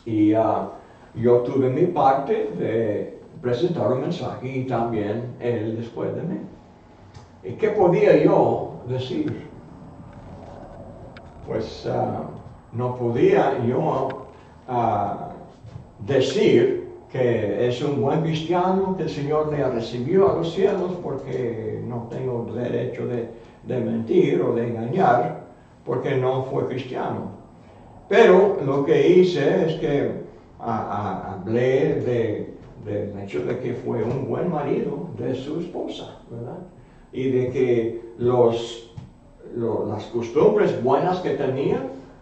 Y yo tuve mi parte de presentar un mensaje y también él después de mí. ¿Y qué podía yo decir? Pues no podía yo decir que es un buen cristiano, que el Señor le recibió a los cielos, porque no tengo derecho de mentir o de engañar, porque no fue cristiano. Pero lo que hice es que hablé del hecho de que fue un buen marido de su esposa, ¿verdad? Y de que las costumbres buenas que tenía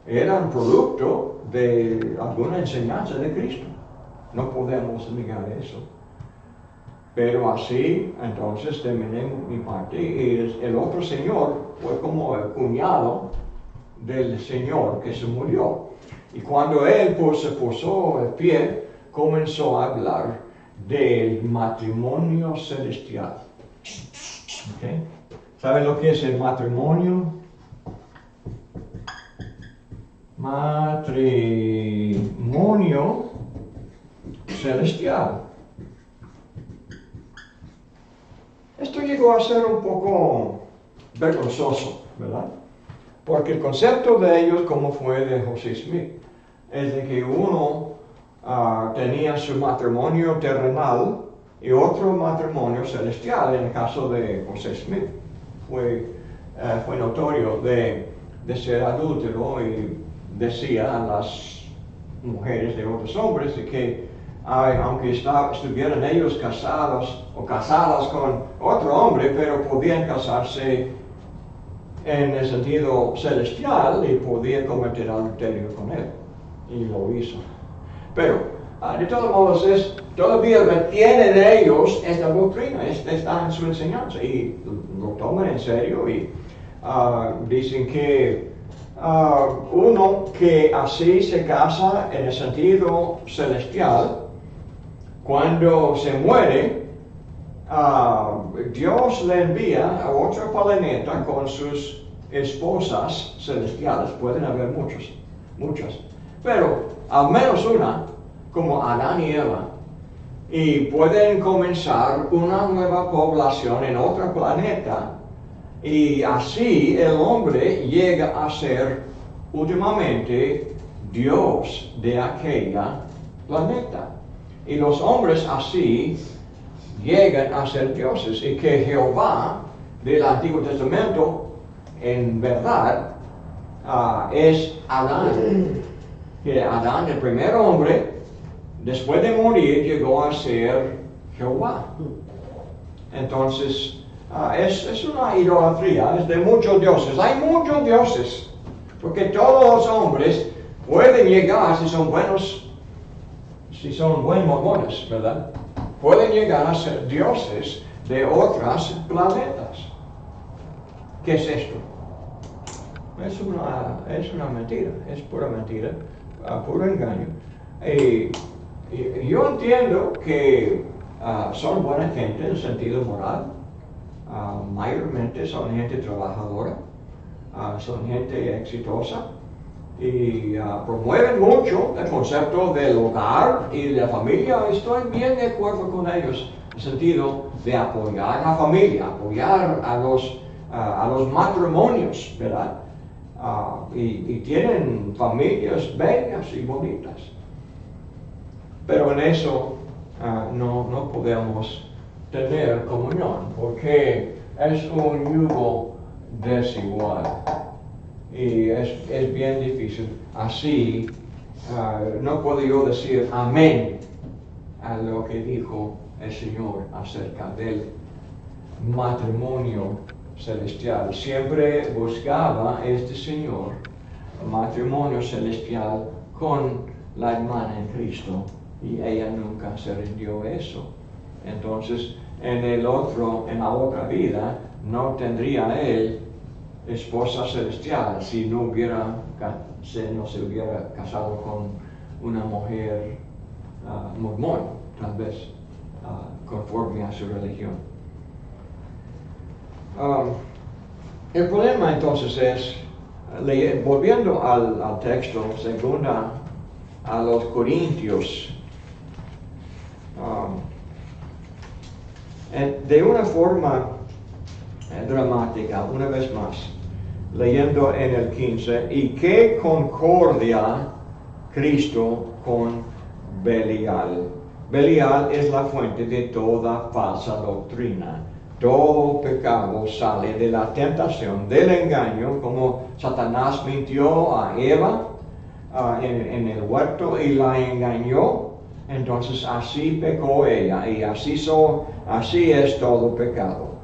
eran producto de alguna enseñanza de Cristo. No podemos negar eso. Pero así, entonces terminé mi parte, y el otro señor fue como el cuñado del señor que se murió. Y cuando él se puso de pie, comenzó a hablar del matrimonio celestial. ¿Okay? ¿Saben lo que es el matrimonio? Matrimonio celestial. Esto llegó a ser un poco vergonzoso, ¿verdad? Porque el concepto de ellos, como fue de José Smith, es de que uno tenía su matrimonio terrenal y otro matrimonio celestial. En el caso de José Smith, fue notorio de ser adúltero, y decía a las mujeres de otros hombres de que aunque estuvieran ellos casados o casadas con otro hombre, pero podían casarse en el sentido celestial y podían cometer adulterio con él. Y lo hizo. Pero, de todos modos, todavía retienen ellos esta doctrina, está en su enseñanza, y lo toman en serio, y dicen que uno que así se casa en el sentido celestial, cuando se muere, Dios le envía a otro planeta con sus esposas celestiales. Pueden haber muchas, pero al menos una, como Adán y Eva, y pueden comenzar una nueva población en otro planeta, y así el hombre llega a ser últimamente Dios de aquella planeta. Y los hombres así llegan a ser dioses, y que Jehová del Antiguo Testamento en verdad es Adán. Que Adán, el primer hombre, después de morir, llegó a ser Jehová. Entonces, es una idolatría, es de muchos dioses. Hay muchos dioses, porque todos los hombres pueden llegar, si son buenos mormones, ¿verdad? pueden llegar a ser dioses de otros planetas. ¿Qué es esto? Es una mentira, es pura mentira, puro engaño. Y yo entiendo que son buena gente en el sentido moral. Mayormente son gente trabajadora, son gente exitosa y promueven mucho el concepto del hogar y de la familia. Estoy bien de acuerdo con ellos en el sentido de apoyar a la familia, apoyar a los matrimonios, ¿verdad? Y tienen familias bellas y bonitas. Pero en eso no podemos tener comunión, porque es un yugo desigual y es bien difícil. Así no puedo yo decir amén a lo que dijo el Señor acerca del matrimonio celestial. Siempre buscaba este Señor matrimonio celestial con la hermana en Cristo y ella nunca se rindió a eso. Entonces, en la otra vida, no tendría él esposa celestial si no se hubiera casado con una mujer mormón, tal vez, conforme a su religión. El problema entonces es, volviendo al texto, segunda a los Corintios, de una forma dramática, una vez más, leyendo en el 15, y qué concordia Cristo con Belial. Belial es la fuente de toda falsa doctrina. Todo pecado sale de la tentación, del engaño, como Satanás mintió a Eva en el huerto y la engañó. Entonces así pecó ella y así es todo pecado.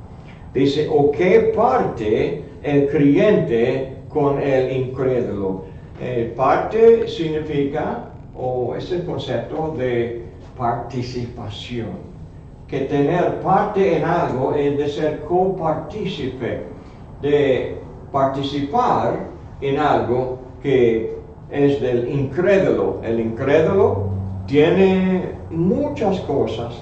Dice, ¿o qué parte el creyente con el incrédulo? Parte significa, o es el concepto de participación. Que tener parte en algo es de ser copartícipe, de participar en algo que es del incrédulo. El incrédulo tiene muchas cosas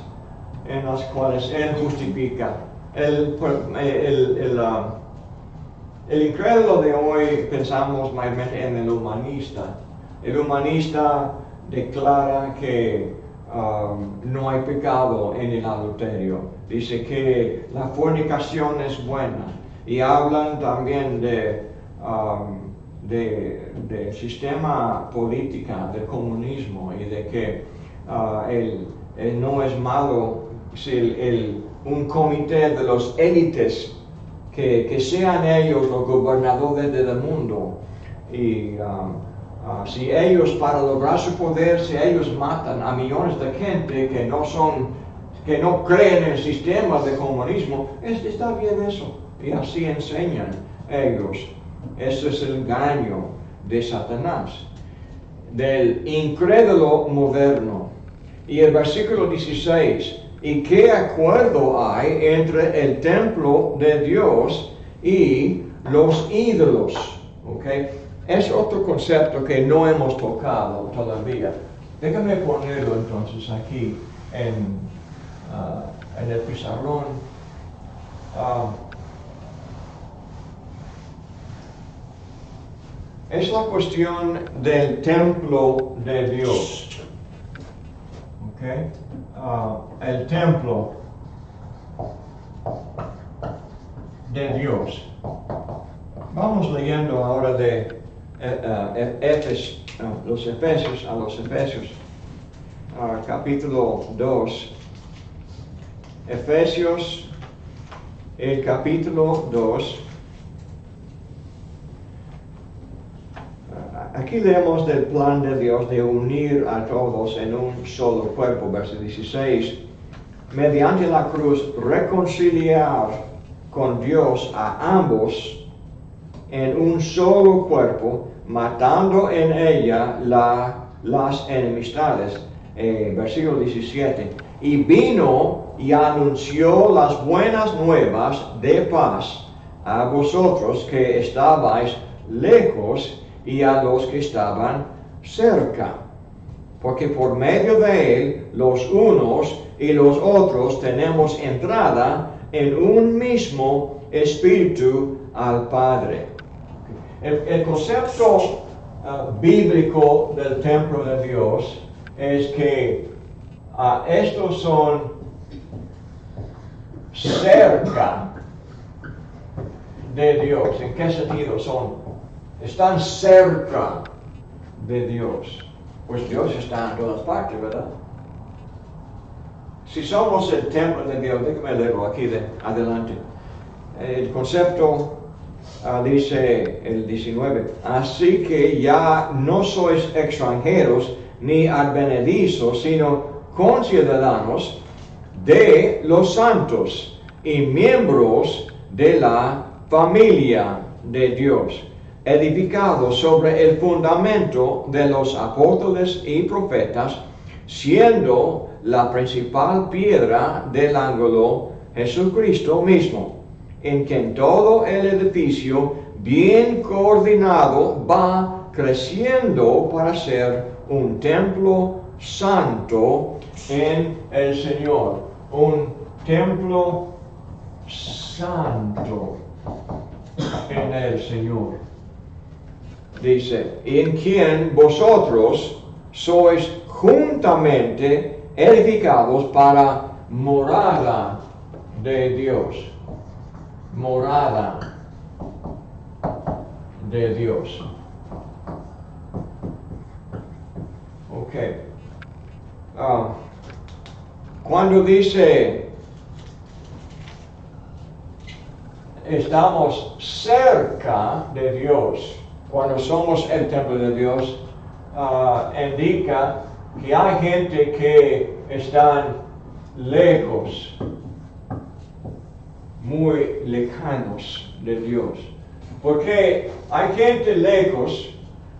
en las cuales él justifica. El incrédulo de hoy pensamos mayormente en el humanista. El humanista declara que no hay pecado en el adulterio. Dice que la fornicación es buena. Y hablan también del sistema político, del comunismo, y de que no es malo si un comité de los élites que sean ellos los gobernadores del mundo. Y si ellos, para lograr su poder, si ellos matan a millones de gente que no creen en el sistema de comunismo, está bien eso. Y así enseñan ellos. Ese es el engaño de Satanás, del incrédulo moderno. Y el versículo 16, ¿y qué acuerdo hay entre el templo de Dios y los ídolos? ¿Okay? Es otro concepto que no hemos tocado todavía. Déjame ponerlo entonces aquí en el pizarrón. Es la cuestión del templo de Dios. ¿Okay? El templo de Dios. Vamos leyendo ahora de los Efesios, capítulo 2. Efesios, el capítulo 2. Aquí leemos del plan de Dios de unir a todos en un solo cuerpo, verso 16, mediante la cruz reconciliar con Dios a ambos en un solo cuerpo, matando en ella las enemistades. Versículo 17, y vino y anunció las buenas nuevas de paz a vosotros que estabais lejos y a los que estaban cerca. Porque por medio de él, los unos y los otros tenemos entrada en un mismo espíritu al Padre. El concepto bíblico del templo de Dios es que estos son cerca de Dios. ¿En qué sentido están cerca de Dios? Pues Dios está en todas partes, ¿verdad? Si somos el templo de Dios, déjame leerlo aquí de adelante. El concepto dice el 19, así que ya no sois extranjeros ni advenedizos, sino conciudadanos de los santos y miembros de la familia de Dios, edificados sobre el fundamento de los apóstoles y profetas, siendo la principal piedra del ángulo Jesucristo mismo, en quien todo el edificio bien coordinado va creciendo para ser un templo santo en el Señor, un templo santo en el Señor. Dice, en quien vosotros sois juntamente edificados para morada de Dios. Morada de Dios. Ok. Cuando dice estamos cerca de Dios, cuando somos el templo de Dios, indica que hay gente que están lejos, muy lejanos de Dios. Porque hay gente lejos,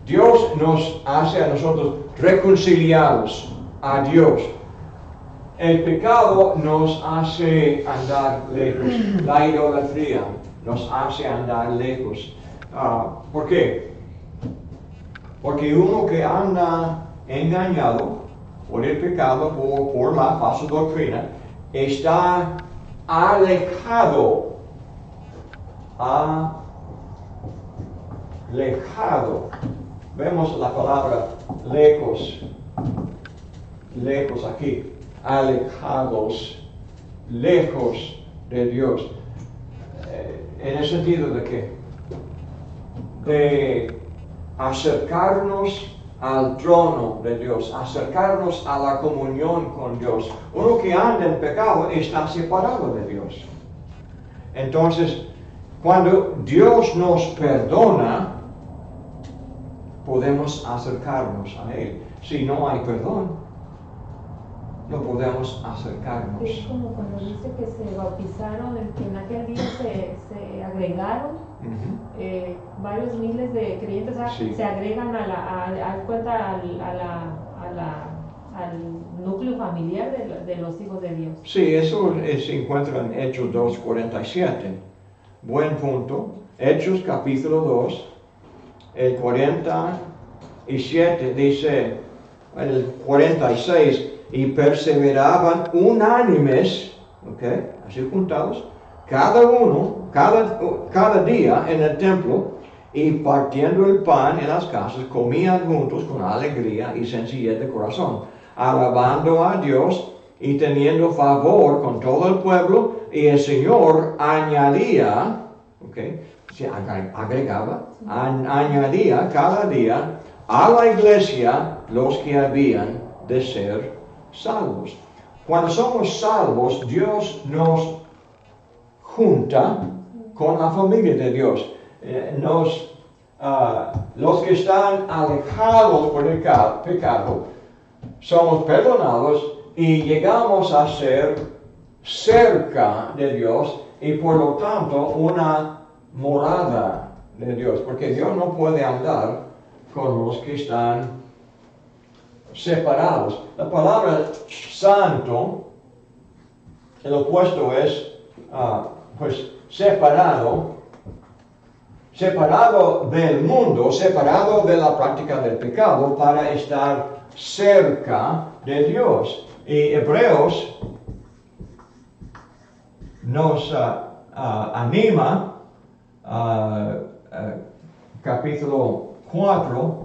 Dios nos hace a nosotros reconciliados a Dios. El pecado nos hace andar lejos. La idolatría nos hace andar lejos. ¿Por qué? Porque uno que anda engañado por el pecado, por la falsa doctrina, está alejado. Alejado. Vemos la palabra lejos. Lejos aquí. Alejados. Lejos de Dios. ¿En el sentido de qué? De acercarnos al trono de Dios, acercarnos a la comunión con Dios. Uno que anda en pecado está separado de Dios. Entonces, cuando Dios nos perdona, podemos acercarnos a Él. Si no hay perdón, no podemos acercarnos. Es como cuando dice que se bautizaron, que en aquel día se agregaron varios miles de creyentes, Sí. se agregan al núcleo familiar de los hijos de Dios. Sí, eso se encuentra en Hechos 2:47. Buen punto. Hechos capítulo 2, el 47 dice, el 46, y perseveraban unánimes, así juntados, cada uno, cada día en el templo, y partiendo el pan en las casas, comían juntos con alegría y sencillez de corazón, alabando a Dios y teniendo favor con todo el pueblo, y el Señor añadía, se agregaba, añadía cada día a la iglesia los que habían de ser salvos. Cuando somos salvos, Dios nos junta con la familia de Dios. Los que están alejados por el pecado, somos perdonados y llegamos a ser cerca de Dios y por lo tanto una morada de Dios, porque Dios no puede andar con los que están separados. La palabra santo el opuesto es, pues, separado del mundo, separado de la práctica del pecado para estar cerca de Dios. Y Hebreos nos anima, capítulo 4,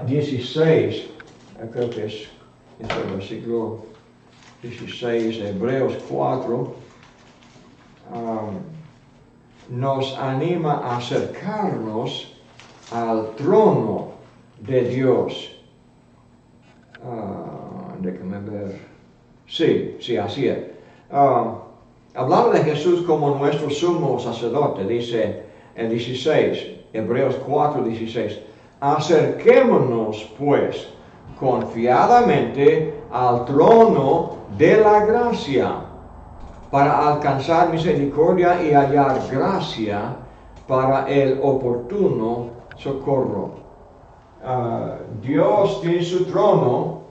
16, creo que es el versículo 16, Hebreos 4, nos anima a acercarnos al trono de Dios. Déjame ver. Sí, así es. Hablar de Jesús como nuestro sumo sacerdote, dice el 16, Hebreos 4, 16. Acerquémonos, pues, confiadamente al trono de la gracia, para alcanzar misericordia y hallar gracia para el oportuno socorro. Dios tiene su trono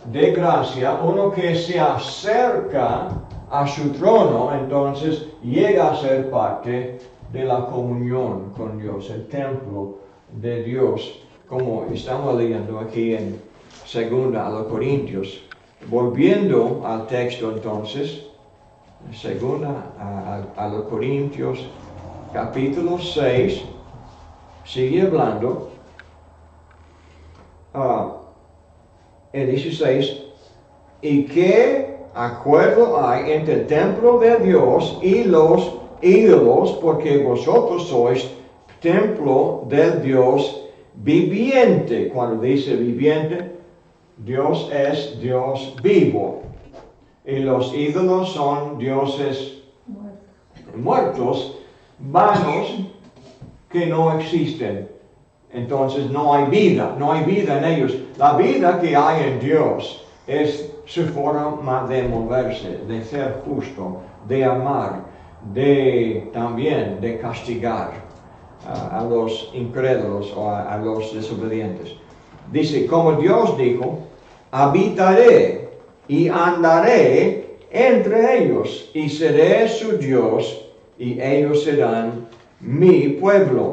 de gracia, uno que se acerca a su trono, entonces llega a ser parte de la comunión con Dios, el templo de Dios, como estamos leyendo aquí en 2 a los Corintios. Volviendo al texto entonces, 2 a los Corintios, capítulo 6, sigue hablando, el 16, y qué acuerdo hay entre el templo de Dios y los ídolos, porque vosotros sois templo del Dios viviente. Cuando dice viviente, Dios es Dios vivo. Y los ídolos son dioses muertos, vanos, que no existen. Entonces no hay vida en ellos. La vida que hay en Dios es su forma de moverse, de ser justo, de amar, también de castigar a los incrédulos o a los desobedientes. Dice, como Dios dijo, habitaré y andaré entre ellos, y seré su Dios, y ellos serán mi pueblo.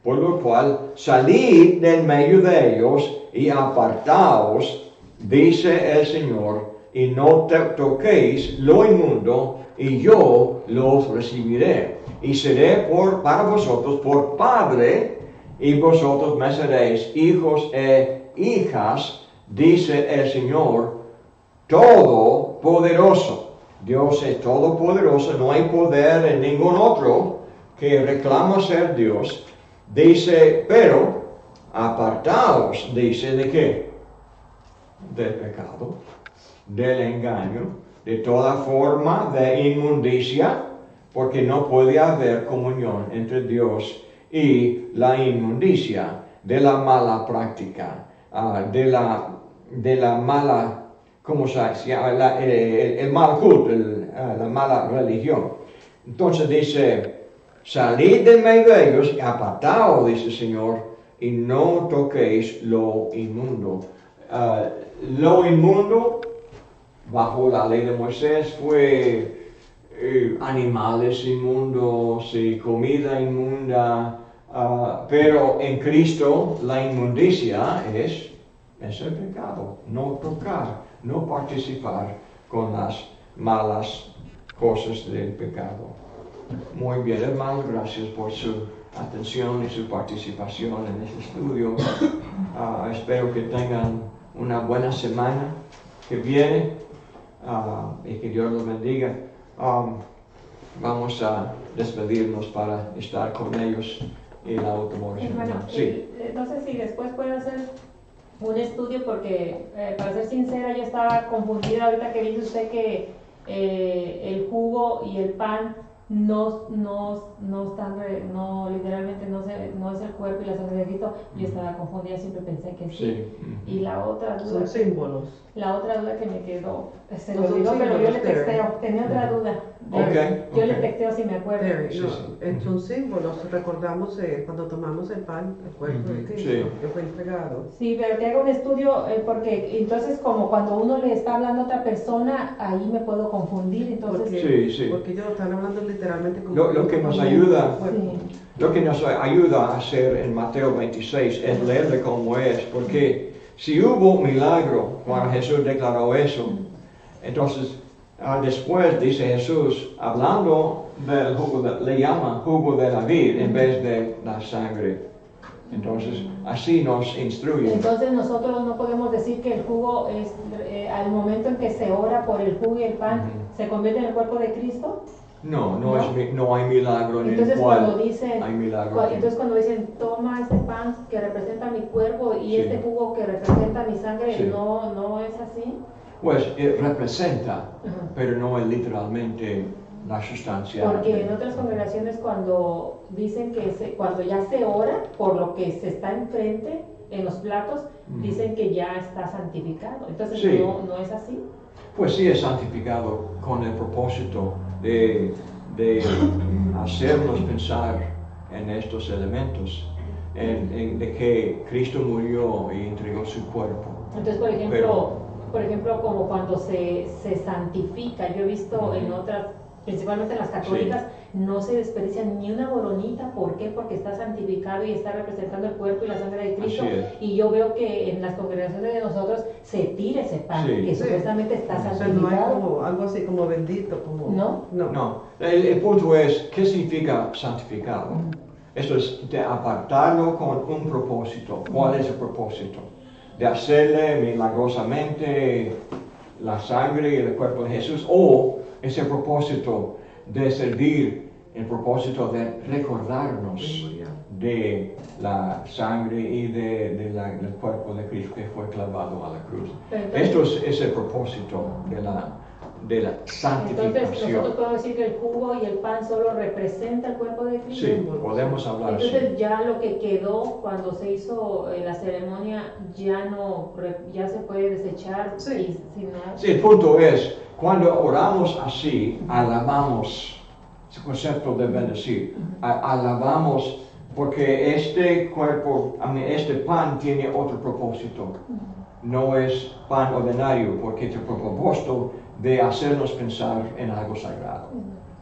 Por lo cual, salid del medio de ellos y apartaos, dice el Señor, y no toquéis lo inmundo, y yo los recibiré. Y seré para vosotros por Padre, y vosotros me seréis hijos e hijas, dice el Señor Todopoderoso. Dios es todopoderoso, no hay poder en ningún otro que reclama ser Dios. Dice, pero apartaos, dice, ¿de qué? Del pecado, del engaño, de toda forma de inmundicia, porque no puede haber comunión entre Dios y la inmundicia, de la mala práctica, de la mala, ¿cómo se llama? El mal culto, la mala religión. Entonces dice, salid del medio de ellos y apartaos, dice el Señor, y no toquéis lo inmundo. Lo inmundo, bajo la ley de Moisés, fue animales inmundos y comida inmunda, pero en Cristo la inmundicia es el pecado, no tocar, no participar con las malas cosas del pecado. Muy bien, hermano, gracias por su atención y su participación en este estudio. Espero que tengan una buena semana que viene y que Dios los bendiga. Vamos a despedirnos para estar con ellos en la última oración. Hermano, Sí. no sé si después puedo hacer un estudio porque, para ser sincera, yo estaba confundida ahorita que dice usted que el jugo y el pan no están, literalmente no es el cuerpo y la sangre de Cristo. Yo estaba confundida, siempre pensé que sí. Y la otra duda, Son símbolos. la otra duda que me quedó, se me No son olvidó, pero yo le símbolos, texteo, tenía otra duda. Ok, Yo le ok. texteo si me acuerdo. Terry, Sí, no, sí. son símbolos, recordamos cuando tomamos el pan, el cuerpo de Ujú, Cristo, sí. que fue entregado. Sí, pero que haga un estudio, porque entonces como cuando uno le está hablando a otra persona, ahí me puedo confundir, entonces... Porque, Sí, sí. porque ellos están hablando literalmente como Lo que nos como ayuda- el cuerpo. Sí. Lo que nos ayuda a hacer en Mateo 26 es leerle como es, porque si hubo milagro cuando Jesús declaró eso, entonces después dice Jesús, hablando del jugo, le llama jugo de la vid en vez de la sangre. Entonces así nos instruye. Entonces nosotros no podemos decir que el jugo es, al momento en que se ora por el jugo y el pan, Ujú. se convierte en el cuerpo de Cristo. No, ¿No? no hay milagro en el Entonces cual cuando dicen, hay milagro. entonces cuando dicen toma este pan que representa mi cuerpo y Sí. este jugo que representa mi sangre, Sí. no es así. Pues representa, Ajá. pero no es literalmente la sustancia. Porque en otras congregaciones cuando dicen que cuando ya se ora por lo que se está enfrente en los platos, Ujú. dicen que ya está santificado. Entonces Sí. no es así. Pues sí es santificado con el propósito de hacernos pensar en estos elementos, de que Cristo murió y entregó su cuerpo. Entonces, por ejemplo, como cuando se santifica, yo he visto en otras, principalmente en las católicas, no se desperdicia ni una boronita. ¿Por qué? Porque está santificado y está representando el cuerpo y la sangre de Cristo. Así es. Y yo veo que en las congregaciones de nosotros se tira ese pan, Sí. que Sí. supuestamente está O sea, no hay santificado. como algo así como bendito, como... ¿No? No, el punto es, ¿qué significa santificado? Eso es de apartarlo con un propósito. ¿Cuál es el propósito? De hacerle milagrosamente la sangre y el cuerpo de Jesús, o es el propósito de servir, el propósito de recordarnos de la sangre y del cuerpo de Cristo que fue clavado a la cruz. Pero entonces- Esto es el propósito de la Entonces, santificación. nosotros podemos decir que el jugo y el pan solo representa el cuerpo de Cristo. Sí, podemos hablar así. Entonces ya lo que quedó cuando se hizo la ceremonia ya se puede desechar. Sí. Y, si no, Sí, el punto es, cuando oramos así, alabamos, ese concepto de bendecir, alabamos porque este cuerpo, este pan tiene otro propósito. No es pan ordinario, porque tiene el propósito de hacernos pensar en algo sagrado.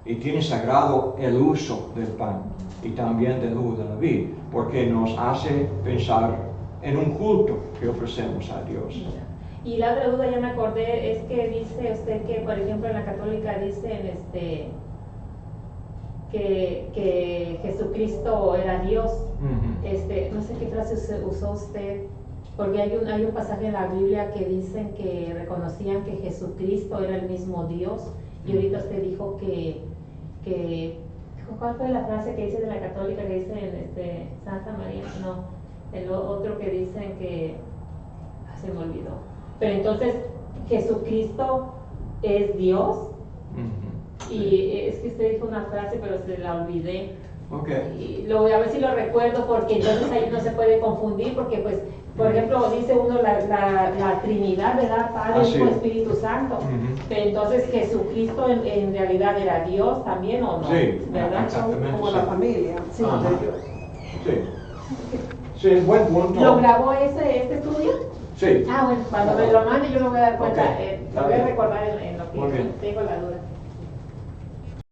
Y tiene sagrado el uso del pan y también del jugo de la vid, porque nos hace pensar en un culto que ofrecemos a Dios. Y la otra duda, ya me acordé, es que dice usted que, por ejemplo, en la católica dicen que Jesucristo era Dios. Ujú. No sé qué frase usó usted, porque hay un pasaje en la Biblia que dicen que reconocían que Jesucristo era el mismo Dios, y ahorita usted dijo ¿cuál fue la frase que dice de la católica que dice Santa María? No, el otro que dicen que se me olvidó. Pero entonces Jesucristo es Dios, Ujú. y es que usted dijo una frase pero se la olvidé. Ok. Y lo voy a ver si lo recuerdo, porque entonces ahí no se puede confundir, porque pues, por ejemplo, dice uno la Trinidad, ¿verdad? Padre, Así Hijo, es. Espíritu Santo. Ujú. Pero entonces Jesucristo en realidad era Dios también, ¿o no? Sí, ¿verdad? exactamente. Como la familia Sí. Ajá. de Dios. Sí. Sí, buen punto. ¿Lo grabó este estudio? Sí. Ah, bueno, cuando me lo mande yo me voy a dar cuenta, Ok. lo voy a recordar en lo Muy que bien. tengo la duda.